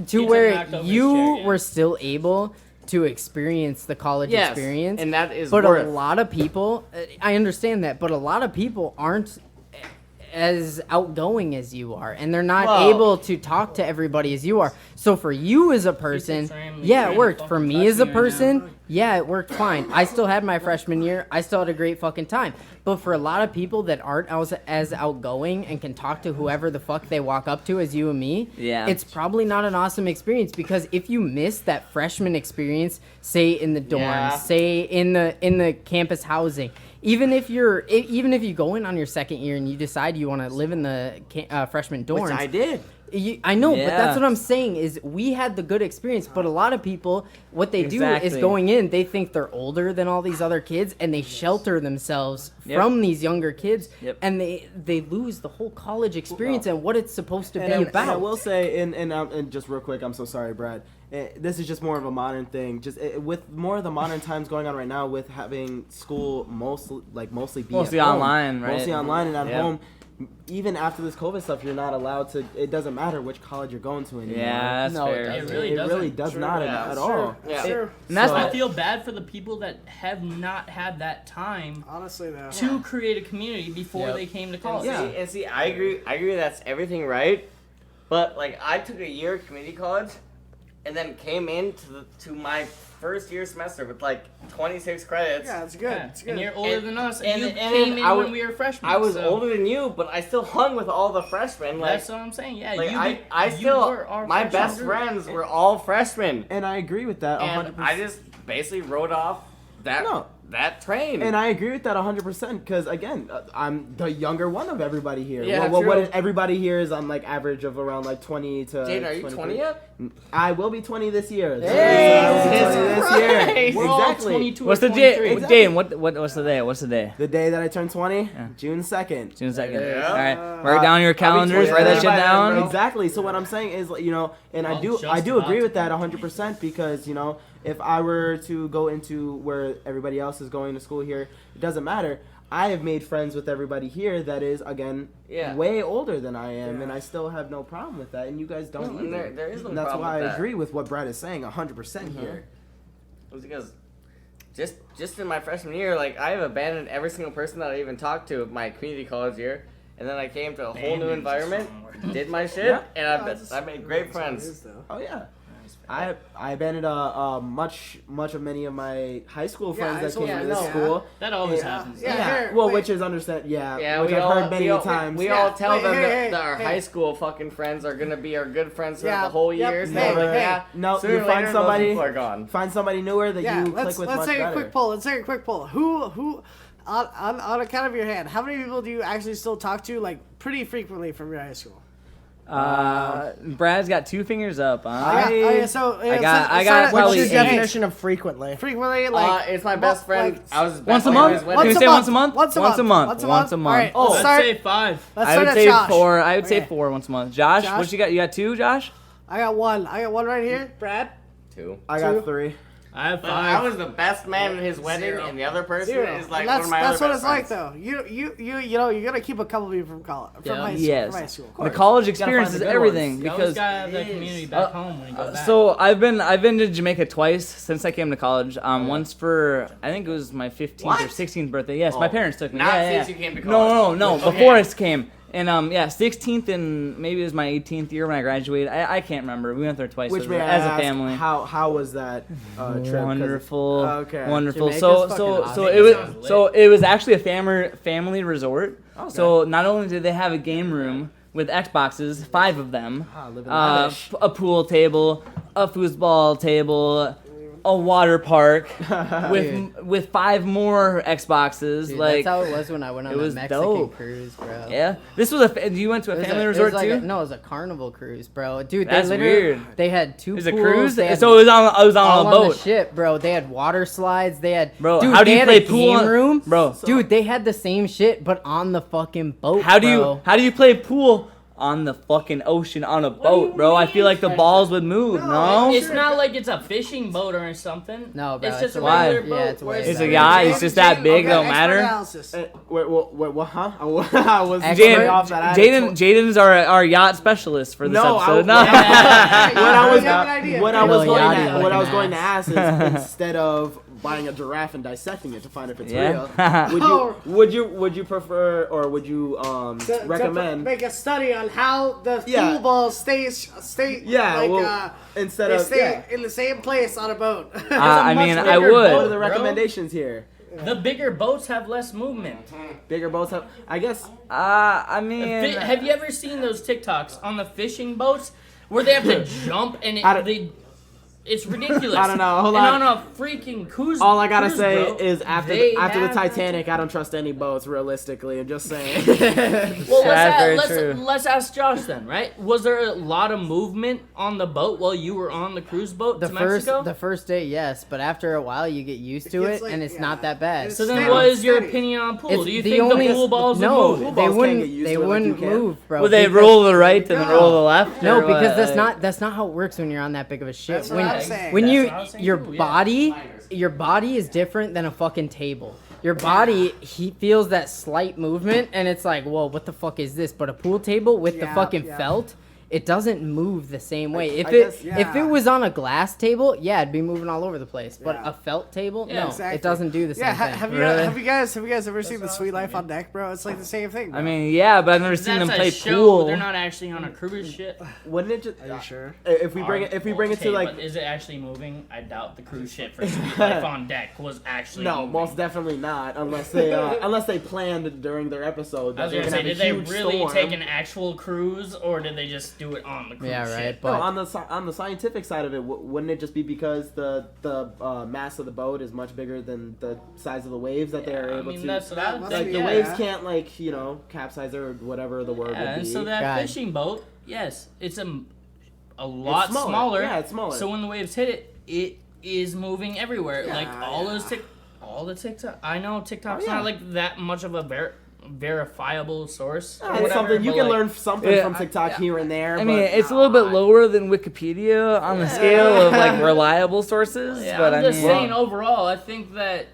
To where you were still able to experience the college experience. And that is a lot of people, I understand that, but a lot of people aren't as outgoing as you are, and they're not able to talk to everybody as you are. So for you as a person, it worked. For me as a person, Yeah, it worked fine. I still had my freshman year. I still had a great fucking time. But for a lot of people that aren't as outgoing and can talk to whoever the fuck they walk up to as you and me, it's probably not an awesome experience, because if you miss that freshman experience, say in the dorms, say in the campus housing, even if you go in on your second year and you decide you want to live in the freshman dorms, Which I did. I know, but that's what I'm saying is we had the good experience, but a lot of people, what they do is going in, they think they're older than all these other kids, and they shelter themselves from these younger kids, and they lose the whole college experience and what it's supposed to be about. And I will say, and just real quick, I'm so sorry, Brad. This is just more of a modern thing. Just with more of the modern times going on right now, with having school mostly online, right? Mostly online and at home. Even after this COVID stuff, you're not allowed to. It doesn't matter which college you're going to anymore. Yeah, that's fair. It really does not at all. Yeah. Sure. And that's I feel bad for the people that have not had that time Honestly, though. to create a community before they came to college. And see, I agree that's everything right, but like I took a year of community college, and then came into to my first year semester with like 26 credits. Yeah, it's good. Yeah. It's good. And you're older than us, and you and came in I when we were freshmen. I was so. older than you, but I still hung with all the freshmen. Like, That's what I'm saying. Yeah, like you were our my freshman best group. friends were all freshmen, And I agree with that. and 100%. I just basically rode off that train. And I agree with that 100% because, again, I'm the younger one of everybody here. Yeah, what true. everybody here is on, like, average of around, like, 20 to... Jane, are you 23. 20 yet? I will be 20 this year. Hey, I will be 20 this year. We're all Exactly. 22 What's or the day? 23. Dane, what's the day? What's the day? The day that I turn 20? June 2nd. June 2nd. Yeah. All right. Mark down your calendars. Write that shit down. Exactly. So what I'm saying is, you know, and I do just agree about with that 100% because, you know, if I were to go into where everybody else is going to school here, it doesn't matter. I have made friends with everybody here that is, again, way older than I am, and I still have no problem with that, and you guys don't either. There is no And that's problem why with I that. agree with what Brad is saying 100% here. It was because just in my freshman year, like I have abandoned every single person that I even talked to my community college year, and then I came to a whole new environment, did my shit, and I made great friends. Oh, yeah. I abandoned much of many of my high school friends that came to this school. That always happens. Which is which We I've all, heard many we all, times. We all tell them hey, that our hey. high school fucking friends are gonna be our good friends throughout Yeah, the whole yep, year. hey, So hey. No, sooner you or find later, somebody. those people are gone. Find somebody newer that you let's click with much take better. a quick poll. Let's take a quick poll. Who on account of your hand, how many people do you actually still talk to like pretty frequently from your high school? Brad's got 2 fingers up. Huh? I got What's probably your 8. definition of frequently? Frequently, like It's my best friend. I was his best Once a friend at his month? wedding. Can we say once a month? Once a month. Once a month. All right, Oh, let's Let's start. say 5. Let's I start would at say Josh. 4. I would say Okay. 4 once a month. Josh, Josh? what you got? You got 2, Josh? I got one. I got one right here. Brad. 2. I got 3. I have But I 5. was the best man at his wedding, and the other person Zero. is like And one of my that's other what it's best like, friends. though. You know, you gotta keep a couple people from college, from high school. Yes. From high school. The college gotta experience find is the good everything ones. You always because gotta have that community back home when you go back. so I've been to Jamaica twice since I came to college. Once for I think it was my 15th or 16th birthday. Yes, my parents took me. Not yeah, since you came to No, college. before I came. And 16th and maybe it was my 18th year when I graduated. I can't remember. We went there twice Which as, may I as a ask, family. How was that trip? 'Cause- Wonderful, Okay. wonderful. Jamaica's So fucking so awesome. it was actually a family resort. So not only did they have a game room with Xboxes, 5 of them, living lavish. a pool table, a foosball table, a water park with 5 more Xboxes. Dude, like that's how it was when I went on it a was Mexican dope. cruise, bro. yeah, this was you went to a It was family it resort was like too. no, it was a carnival cruise, bro. Dude, That's they literally weird. they had 2 It was pools. a cruise, They had so it was on all a on boat. the ship, bro. They had water slides. They had Bro, dude, how do they you had play a pool game on- room, Bro. Dude, they had the same shit, but on the fucking boat. How do bro. you play pool on the fucking ocean on a boat, bro? I feel like the balls would move. No, It's not like it's a fishing boat or something. No, bro, it's just a Why? regular boat. Yeah, it's where way it's a better. guy. It's just that big. Okay, Don't expert matter. analysis. Wait, what? Huh? I was Jaden, off that. I had a Jaden's our yacht specialist for this No, episode. I- No. what I was You have an idea. what I was Little going yachty to, what looking I was going to ass. ask is instead of buying a giraffe and dissecting it to find if it's Yeah. real. Would you prefer, or would you recommend make a study on how the Yeah. pool balls stay Yeah, like, well, instead they of stay in the same place on a boat. I mean, I bigger what are would. the recommendations here? The bigger boats have less movement. Bigger boats have, I guess. I mean, Have you ever seen those TikToks on the fishing boats where they have to jump and it's ridiculous. I don't know. Hold and on. on a freaking cruise. All I gotta cruise say boat, is after they the have- Titanic, I don't trust any boats. Realistically, I'm just saying. Well, That's very true. let's ask Josh then, right? Was there a lot of movement on the boat while you were on the cruise boat to Mexico? The first day, yes, but after a while you get used to It's it, like- and it's yeah. not that bad. It's So then, steady, what is your steady. opinion on pool? It's Do you the think only- the pool balls would no, move? Pool they balls can't wouldn't. get used They to it like wouldn't you can. move, bro. would they because- roll to the right and then roll to the left? No, or because what? that's not how it works when you're on that big of a ship. That's what I'm saying. When That's you what I was saying your too, yeah. body is different than a fucking table. Your body he feels that slight movement and it's like, whoa, what the fuck is this? But a pool table with the Yeah, fucking yeah. felt, it doesn't move the same way. If I it guess- if it yeah. was on a glass table, yeah, it'd be moving all over the place. But Yeah. a felt table, Yeah, no, exactly. it doesn't do the same Yeah, thing. have you Really? have you guys ever seen the Sweet Life on Deck, bro? It's like the same thing. Bro. I mean, yeah, but I've never seen them That's play a show. pool. They're not actually on a cruise ship. Wouldn't it just? Are you sure? If we bring it to Okay, like. but is it actually moving? I doubt the cruise ship for Sweet Life on Deck was actually No, moving. most definitely not. Unless they planned during their episode. I was that gonna they're say, have did a they huge really storm. take an actual cruise, or did they just do it on the cruise Yeah, right, ship? but- No, on the scientific side of it, wouldn't it just be because the mass of the boat is much bigger than the size of the waves that they're I able mean, to? that's what I would Like, think. Like the Yeah. waves can't capsize or whatever the word Yeah, would and be. so that God. fishing boat, yes, it's a lot smaller. smaller. Yeah, it's smaller. So when the waves hit it, it is moving everywhere. Yeah, like all yeah. those all the TikTok. I know TikTok's Oh, yeah. not like that much of a verifiable source. or It's whatever, something you but, can like, learn something Yeah, from TikTok here and there. I mean, but it's a little bit lower than Wikipedia on the scale of like reliable sources, Yeah, but I'm I just mean, saying overall, I think that,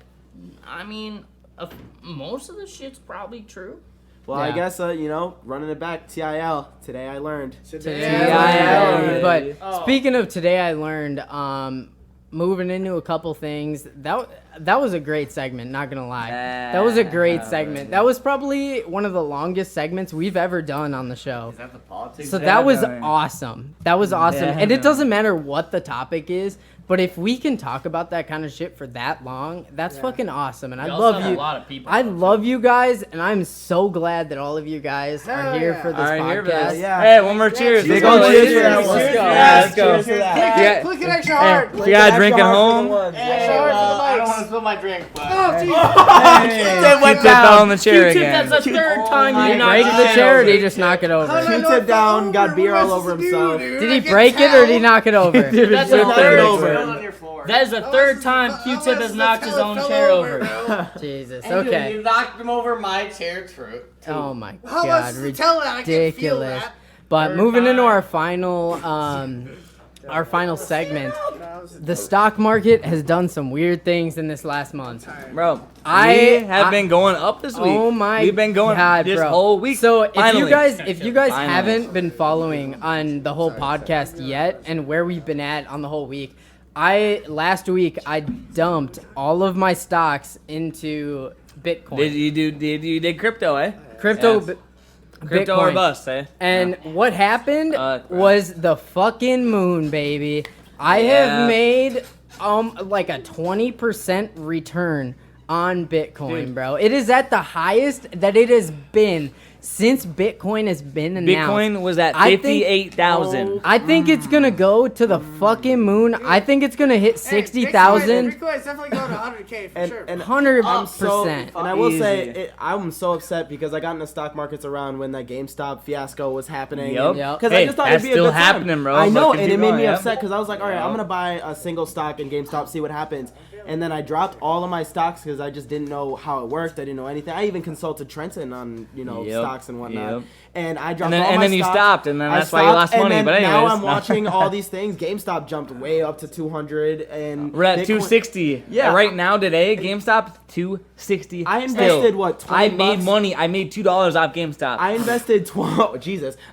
most of the shit's probably true. well, I Yeah. guess running it back. TIL. Today I learned. Today Yeah, I learned. yeah. But Oh. speaking of today, I learned. Moving into a couple things. That was a great segment. Not gonna lie, that was a great segment. That was probably one of the longest segments we've ever done on the show. Is that the politics? So that was Definitely. awesome. That was awesome. And Definitely. it doesn't matter what the topic is, but if we can talk about that kind of shit for that long, that's fucking awesome. And I We also love have you. a lot of people. I love you guys, and I'm so glad that all of you guys are Hell here yeah. for this All right, here for podcast. this. Yeah. Hey, one more cheers. cheers. Big old Cheers. cheers. Cheers. Let's go. Cheers. Yeah, let's go. Cheers to that. Click Yeah. it, click it extra hard. If you got a drink at home, Extra hard for the I don't mics. want to spill my drink, but Oh, Jesus. Q-tip fell on the chair Q-tip, again. that's the third time you knocked Break it the down. chair, or did he just knock it over? How did I know Q-tip it fell down, got over? beer What all am I over supposed to do, himself. dude? Did I he can break it, or did he tell. knock it over? That's the Knocked it third. over. spill on your floor. That is the third time Q-tip has knocked his own chair over. bro. Jesus. And dude, Okay. you knocked him over my chair, true. Oh my How God. else to tell it? I can feel Ridiculous. that. But moving into our final segment, the stock market has done some weird things in this last month. Bro, I we have been going up this week. Oh my We've been going God, this bro. whole week. So if Finally. you guys Finally. haven't been following on the whole podcast yet and where we've been at on the whole week, last week I dumped all of my stocks into Bitcoin. You did crypto, eh? Crypto Yes. Crypto or Bitcoin. bust, eh? And what happened Right. was the fucking moon, baby. I Yeah. have made like a 20% return on Bitcoin, Dude. bro. It is at the highest that it has been since Bitcoin has been announced. Bitcoin was at I think- 58,000. I think it's gonna go to the fucking moon. I think it's gonna hit 60,000. Bitcoin's definitely going to 100K for sure. And 100%. And I will Easy. say, I'm so upset because I got in the stock markets around when that GameStop fiasco was happening. Yup. Yep. Because Hey, I just thought that's it'd be a still good time. happening, bro. I know, Fucking and it keep made going, me yeah. upset because I was like, all right, Yeah. I'm gonna buy a single stock in GameStop, see what happens. And then I dropped all of my stocks because I just didn't know how it worked. I didn't know anything. I even consulted Trenton on Yep. stocks and whatnot. Yep. And I dropped And then- all and my then you stocks. stopped, and then I that's why you stopped, lost and money, then but now anyways. I'm watching all these things. GameStop jumped way up to 200, and We're at Bitcoin- 260. Yeah. And right now, today, GameStop, 260. I invested, still. what, 20 I made bucks? money. I made $2 off GameStop. I invested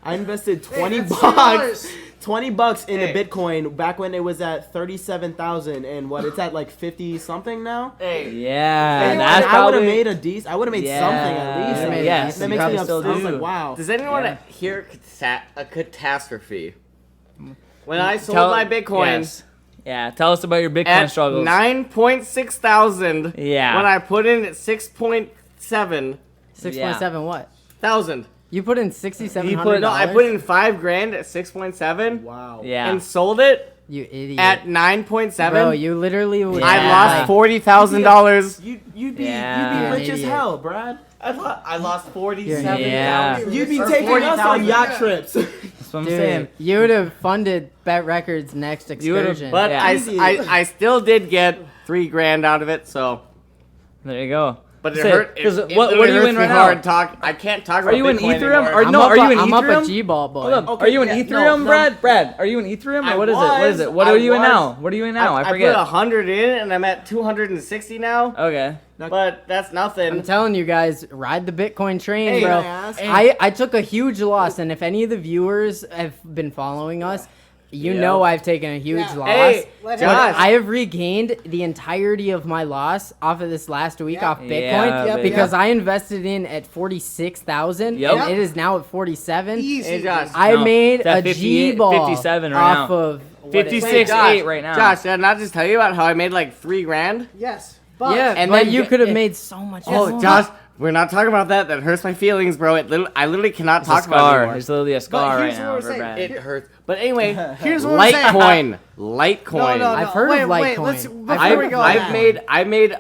I invested 20 that's bucks. $20 into Hey. Bitcoin back when it was at 37,000 and what it's at like 50 something now. Hey, Yeah, And that's I would have probably. made I would have made Yeah. something at least. Yeah, Like, yes, that you makes me probably upset. still I was do. like, wow. does anyone Yeah. hear a catastrophe? When I sold Tell- my Bitcoin yes. Yeah, tell us about your Bitcoin at struggles. 9.6 thousand, Yeah. when I put in at 6.7 6.7 what? thousand. You put in You $6,700. put- No, I put in $5,000 at 6.7 Wow. Yeah. and sold it You idiot. at 9.7. Bro, you literally would. I Yeah. lost $40,000. You'd be Yeah. rich as Idiot. hell, Brad. I lost Yeah. 47,000. You'd be Or taking us on 40,000. yacht trips. That's what I'm Dude, saying. you would have funded Bet Records' next You would've- excursion. But Yeah. I still did get $3,000 out of it. So, There you go. but it Say, hurt. 'cause It what are literally you in hurts right me now? hard talk. I can't talk about Are you in Bitcoin Ethereum? anymore. Or no, are you in I'm up a Ethereum? G-ball boy. Hold up. Okay, Are you in yeah, Ethereum, no. Brad? Brad, are you in Ethereum? Or I what is it? What is was. it? What I are you in was. now? What are you in now? I I forget. put 100 in and I'm at 260 now. Okay. But that's I'm nothing. telling you guys, ride the Bitcoin train, Hey, bro. can I ask? I took a huge loss, and if any of the viewers have been following us, you Yeah. know I've taken a huge Yeah. loss. Hey, But Josh. I have regained the entirety of my loss off of this last week Yeah. off Bitcoin Yeah, baby. because I invested in at 46,000 Yep. and it is now at 47. Easy. Hey, Josh. I No, made it's at a 58 G-ball 57 right off now. of what 56 Josh, 8 right now. Josh, did I not just tell you about how I made like $3,000? Yes. It, But yeah, and but then you g- could have it- made so much Oh, more. Josh, we're not talking about that. That hurts my feelings, bro. I literally cannot It's a talk about it scar. anymore. It's literally a scar here's right what now we're for saying. Brad. It hurts. But anyway, here's what we're saying. Litecoin. No, I've heard wait, of wait, Litecoin. let's- before I've we heard go of on Litecoin. that. I made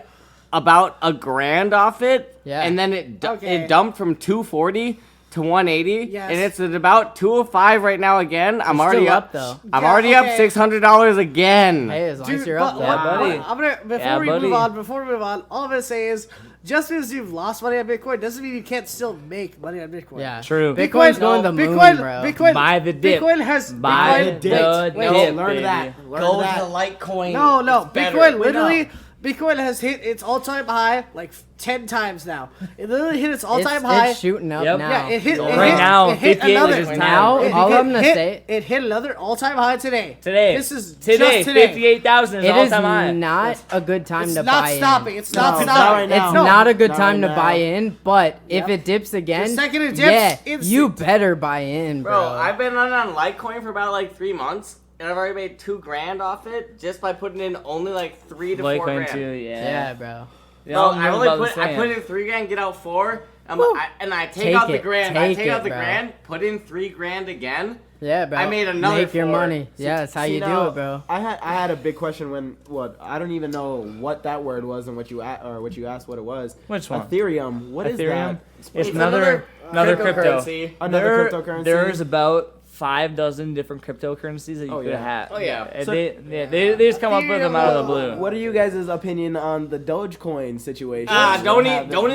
about $1,000 off it, Yeah. and then it Okay. dumped from 240 to 180, Yes. and it's at about 205 right now again. I'm You're already still up. up, though. I'm Yeah, already up okay. $600 again. Hey, as long as Dude, you're but up there. what- buddy. I'm gonna before Yeah, we buddy. move on. All I'm gonna say is, just because you've lost money on Bitcoin doesn't mean you can't still make money on Bitcoin. Yeah. True. Bitcoin's going the moon, Bitcoin, bro. Bitcoin, Buy the dip. Bitcoin has Buy Bitcoin, the wait, dip, Learn baby. that. Learn Go that. to Litecoin. No, It's better. Bitcoin Wait, literally, Bitcoin has hit its all-time high like 10 times now. It literally hit its all-time high. It's shooting up Yep. now. Yeah, it hit. Right now, it hit 58 another. is his time. Now, It all hit- I'm gonna hit- say, it hit another all-time high today. Today. This is Today. just today. 58,000 is it all is time high. not a good time It's to not buy stopping. in. It's not No, stopping. not right now. It's No. not a good Not time right to now. buy in, but if Yep. it dips again, The second it dips, yeah, it's- you better buy in, bro. Bro, I've been on Litecoin for about like 3 months, and I've already made $2,000 off it just by putting in only like 3 to 4 Litecoin grand. too, yeah, yeah. bro. They Bro, all I move only about the put I same. put in $3,000, get out 4, and I take Take out the it. grand. I Take take out it, the bro. grand, put in $3,000 again. Yeah, bro. I made another Make your 4. money. Yeah, that's how See, you do now, it, bro. I had a big question when I don't even know what that word was and what you asked what it was. Which one? Ethereum. What is Ethereum? that? It's another crypto. cryptocurrency. Another cryptocurrency. There's about 5 dozen different cryptocurrencies that you Oh, could yeah. have. Oh, yeah. And So- they just come up with them out of the blue. What are you guys' opinion on the Dogecoin situation? Don't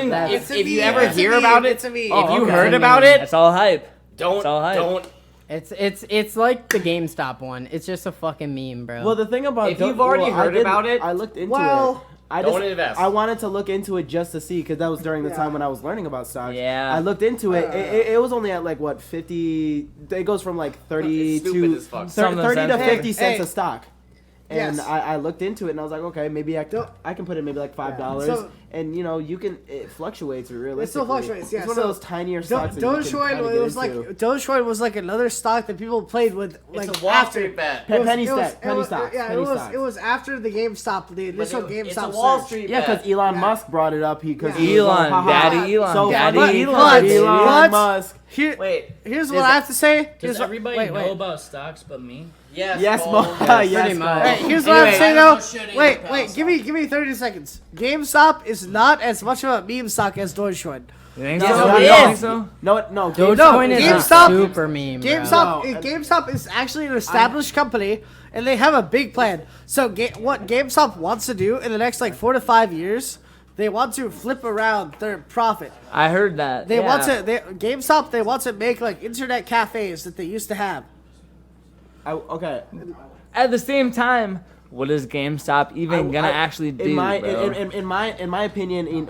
That's- if you ever It's a hear meme, about it, it's a meme. if Oh, you okay. heard It's a about meme. it, It's all hype. don't all hype. don't. It's like the GameStop one. It's just a fucking meme, bro. Well, the thing about If you've already heard about it, I looked into well, it. I don't invest. I wanted to look into it just to see because that was during the time when I was learning about stocks. Yeah. I looked into it. It was only at like what 50. It goes from like 30 It's stupid to as fuck. 30 to Hey, 50 cents hey. a stock. And Yes. I looked into it and I was like, okay, maybe I can put in maybe like $5, So- and it fluctuates realistically. It still fluctuates, yeah. It's one So of those tinier stocks. that you can Dogecoin kinda was get like into. Dogecoin was like another stock that people played with. Like It's a Wall after. Street bet. It was- Penny it was- stock- it penny was- stocks, Yeah, penny it was. stocks. It was after the GameStop, the initial GameStop. It's a Wall surge. Street Yeah, bet. because Elon Yeah. Musk brought it up because Yeah. Elon, Daddy Elon, So Daddy funny. Elon. Elon But- Musk. Wait, Here's what I have to say. Does Here's everybody wait, know wait. about stocks but me? yes, Yes, Bo. Mo. Yes, pretty much. Mo. Hey, here's what I have to say Anyway, though. I don't know shit Wait, either, wait, pal, give me 30 seconds. GameStop is not as much of a meme stock as Dogecoin. You think No, so? no, You no. think so? No. Dogecoin is GameStop- a super meme, bro. GameStop is actually an established company, and they have a big plan. So what GameStop wants to do in the next like 4 to 5 years, they want to flip around their profit. I heard that. They yeah. want to GameStop. They want to make like internet cafes that they used to have. Okay. At the same time, what is GameStop even gonna actually do, in my bro? in my opinion,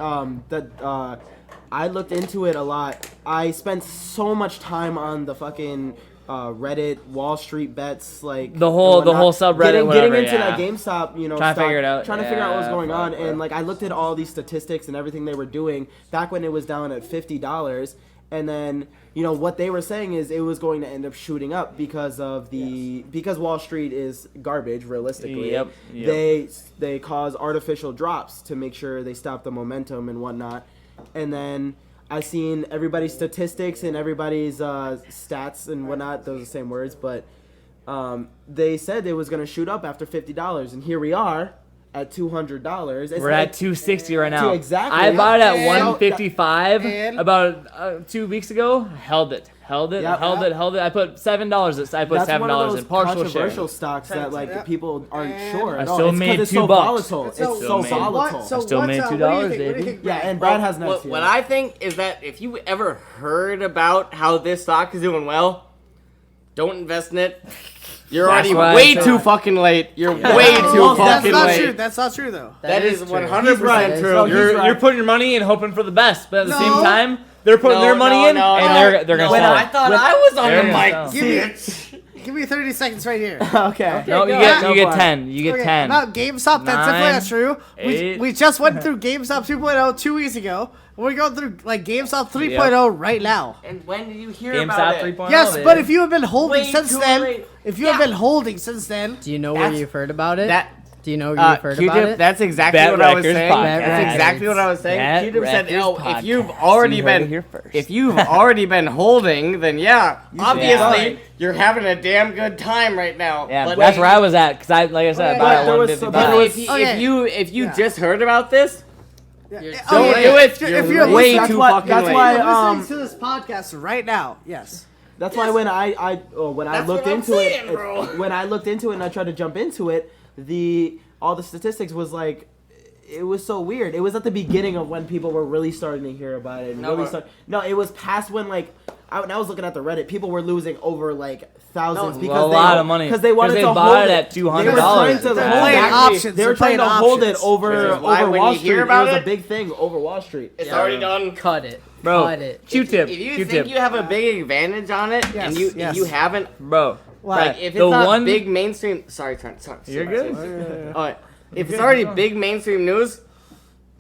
I looked into it a lot. I spent so much time on the fucking Reddit, Wall Street bets, like the whole subreddit, getting into that GameStop, you know, trying to figure it out, trying to figure out what's going on, and like I looked at all these statistics and everything they were doing back when it was down at $50, and then you know what they were saying is it was going to end up shooting up because of because Wall Street is garbage realistically. Yep. They cause artificial drops to make sure they stop the momentum and whatnot, and then I seen everybody's statistics and everybody's stats and whatnot. Those are the same words, but they said it was going to shoot up after $50, and here we are at $200. We're at $260 right now. Exactly. I bought it at $155 about 2 weeks ago. Held it. I put $7. I put $7 in partial controversial share. stocks that like people aren't sure. I still made $2. So volatile. It's so made- volatile. I still made $2, baby. Yeah, and Brad has next year. What I think is that if you ever heard about how this stock is doing well, don't invest in it. You're already way too fucking late. You're way too fucking late. That's not true though. That is 100% true. You're putting your money in hoping for the best, but at the same time, they're putting their money in, and they're gonna sell. I thought I was on the mic. Give me 30 seconds right here. Okay. No, you get 10. You get 10. About GameStop, that's definitely not true. 8. We just went through GameStop 2.0 2 weeks ago. We're going through like GameStop 3.0 right now. And when did you hear GameStop about it? 3.0. Yes, baby. but if you have been holding Way since too then, late. Do you know where you've heard about it? Do you know where you've heard Q-Tip, about it? that's exactly Bet what I was Records saying. podcast. That's exactly what I was saying. Bet Q-Tip said, Records "Oh, podcast. if you've already You heard it been here first. if you've already been holding, then yeah, obviously Yeah. you're having a damn good time right now." Yeah, but that's where I was at because like I said, I bought it there was at some- But $155. if you just heard about this, don't do yeah. it. If You're you're way that's too why- fucking that's late. why- listening to this podcast right now, yes. That's why when I That's looked what I'm into saying, it, bro. when I looked into it and I tried to jump into it, all the statistics was like, it was so weird. It was at the beginning of when people were really starting to hear about it. It was past when like I was looking at the Reddit. People were losing over like thousands because a lot of money because they wanted to bought hold it at $200. They were trying to They're hold playing it. options. They were They're trying playing to hold it options. over why when Wall you Street. hear It about was it- a big thing over Wall Street. It's already done. Cut it. Bro, Cut it. Q-tip. If you Q-tip. think you have a big advantage on it and Yes. you haven't, Bro, like if it's the not one big mainstream, sorry, Trent. Sorry, You're good. Alright, if it's already big mainstream news,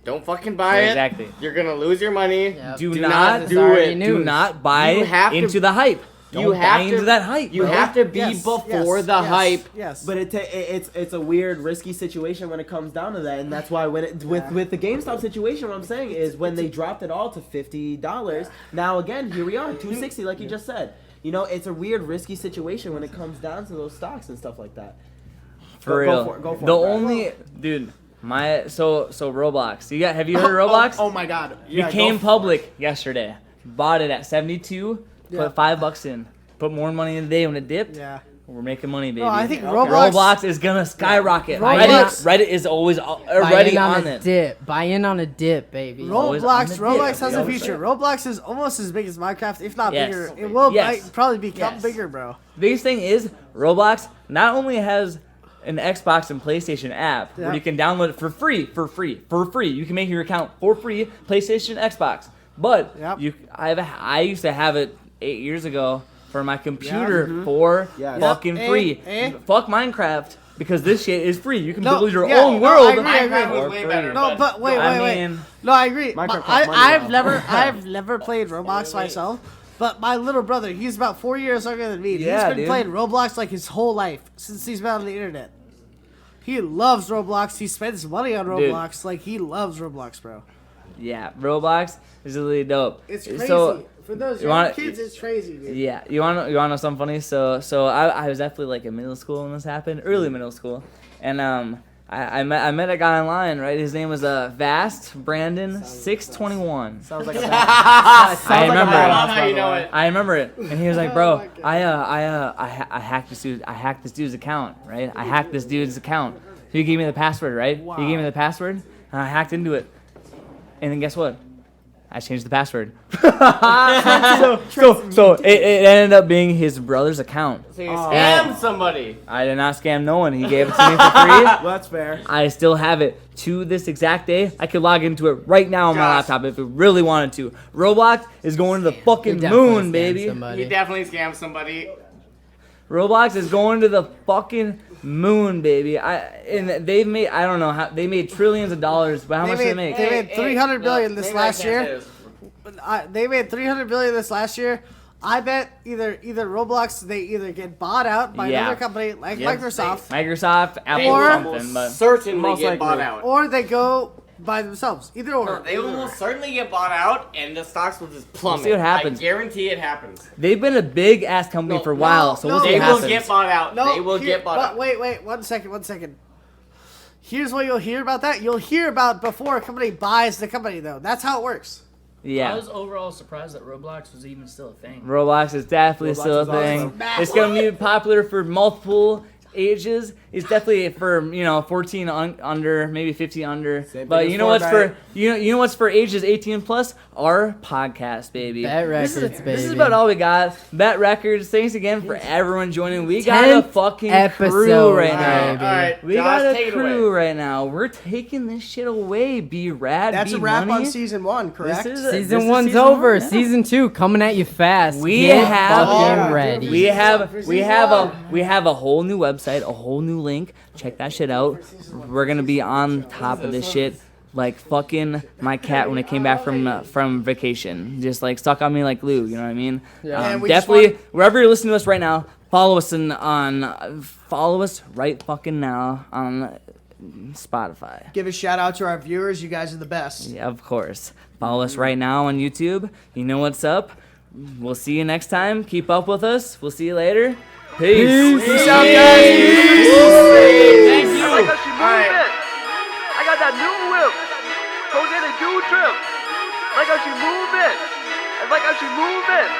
don't fucking buy it. Exactly. You're gonna lose your money. Yep. Do Do not not do do it. it. Do not buy You have to- into the hype. Don't you have buy to- into that hype. You bro. have to be Yes, before yes, the yes, hype. Yes. But it's a weird, risky situation when it comes down to that, and that's why with the GameStop situation, what I'm saying is when they dropped it all to $50, now again here we are, $260, like you just said. You know, it's a weird, risky situation when it comes down to those stocks and stuff like that. For real. Go for it, the Brad. only dude, so Roblox. Have you heard of Roblox? Oh my God! Yeah, Became go for public yesterday. Bought it at 72. Put $5 in. Put more money in the day when it dipped. yeah. We're making money, baby. No, I think Roblox is gonna skyrocket. Roblox- Reddit is always Buy already in on a it. dip. Buy in on a dip, baby. Always on the Roblox dip. has a Always feature. say. Roblox is almost as big as Minecraft, if not Yes. bigger. It will Yes. probably become Yes. bigger, bro. Biggest thing is Roblox not only has an Xbox and PlayStation app Yeah. where you can download it for free. You can make your account for free, PlayStation, Xbox. But Yep. I used to have it 8 years ago for my computer for Yes. fucking Yep. free. Eh. Fuck Minecraft because this shit is free. You can No, build your yeah, own no, world. I agree, I agree. Minecraft was for way free. better. No, but wait. mean, No, I agree. Minecraft costs money I've now. I've never played Roblox myself. But my little brother, he's about 4 years younger than me. Yeah, he's been dude. playing Roblox like his whole life since he's been on the internet. He loves Roblox. He spends money on Dude. Roblox. Like he loves Roblox, bro. yeah, Roblox is really dope. It's crazy. So, For those you young wanna- kids, it's crazy, dude. yeah, you want to know something funny? So I was definitely like in middle school when this happened, early middle school, and I met a guy online, right? His name was Vast Brandon 621. Sounds like a I remember I it. love how you know it. I remember it, and he was like, "Bro, I hacked this dude's account, right? I hacked this dude's account. He gave me the password, right? He gave me the password, and I hacked into it, and then guess what? I changed the password. so it ended up being his brother's account. So you scammed somebody. I did not scam no one. He gave it to me for free. Well, that's fair. I still have it to this exact day. I could log into it right now on my Josh. laptop if it really wanted to. Roblox is going to the fucking You definitely moon, scammed baby. somebody. You definitely scammed somebody. Roblox is going to the fucking moon, baby. And they've made, I don't know how, they made trillions of dollars, but how much did they make? They made 300 billion this last year. They made 300 billion this last year. I bet either Roblox, they either get bought out by another company like Microsoft, Apple, or something, but certainly get bought out, or they go by themselves. Either or. No, they will most certainly get bought out, and the stocks will just plummet. We'll see what happens. I guarantee it happens. They've been a big ass company for a while, so we'll see what happens. They will get bought out. No, they will get bought out. Wait, 1 second. Here's what you'll hear about that. You'll hear about before a company buys the company, though. That's how it works. Yeah. I was overall surprised that Roblox was even still a thing. Roblox is definitely still a thing. It's gonna be popular for multiple ages. It's definitely for 14 under, maybe 15 under. But you know what's for you know what's for ages 18 plus? Our podcast, baby. BETT Records, baby. This is about all we got. BETT Records. Thanks again for everyone joining. We got a fucking crew right now. All right, We got a crew right now. We're taking this shit away. Be rad. That's be a wrap money. on season 1, correct? Season this 1's is season over. 1, yeah. Season 2 coming at you fast. We Get have fucking ready. We have a whole new website, a whole new link. Check that shit out. We're gonna be on top of this shit, like fucking my cat when it came back from vacation, just like stuck on me like glue. You know what I mean? Yeah. Definitely, wherever you're listening to us right now, follow us right fucking now on Spotify. Give a shout out to our viewers. You guys are the best. Yeah, of course. Follow us right now on YouTube. You know what's up. We'll see you next time. Keep up with us. We'll see you later. Peace. Peace out, guys. Thank you. I like how she moved it. I got that new whip. Jose the dude trip. I like how she moved it. I like how she moved it.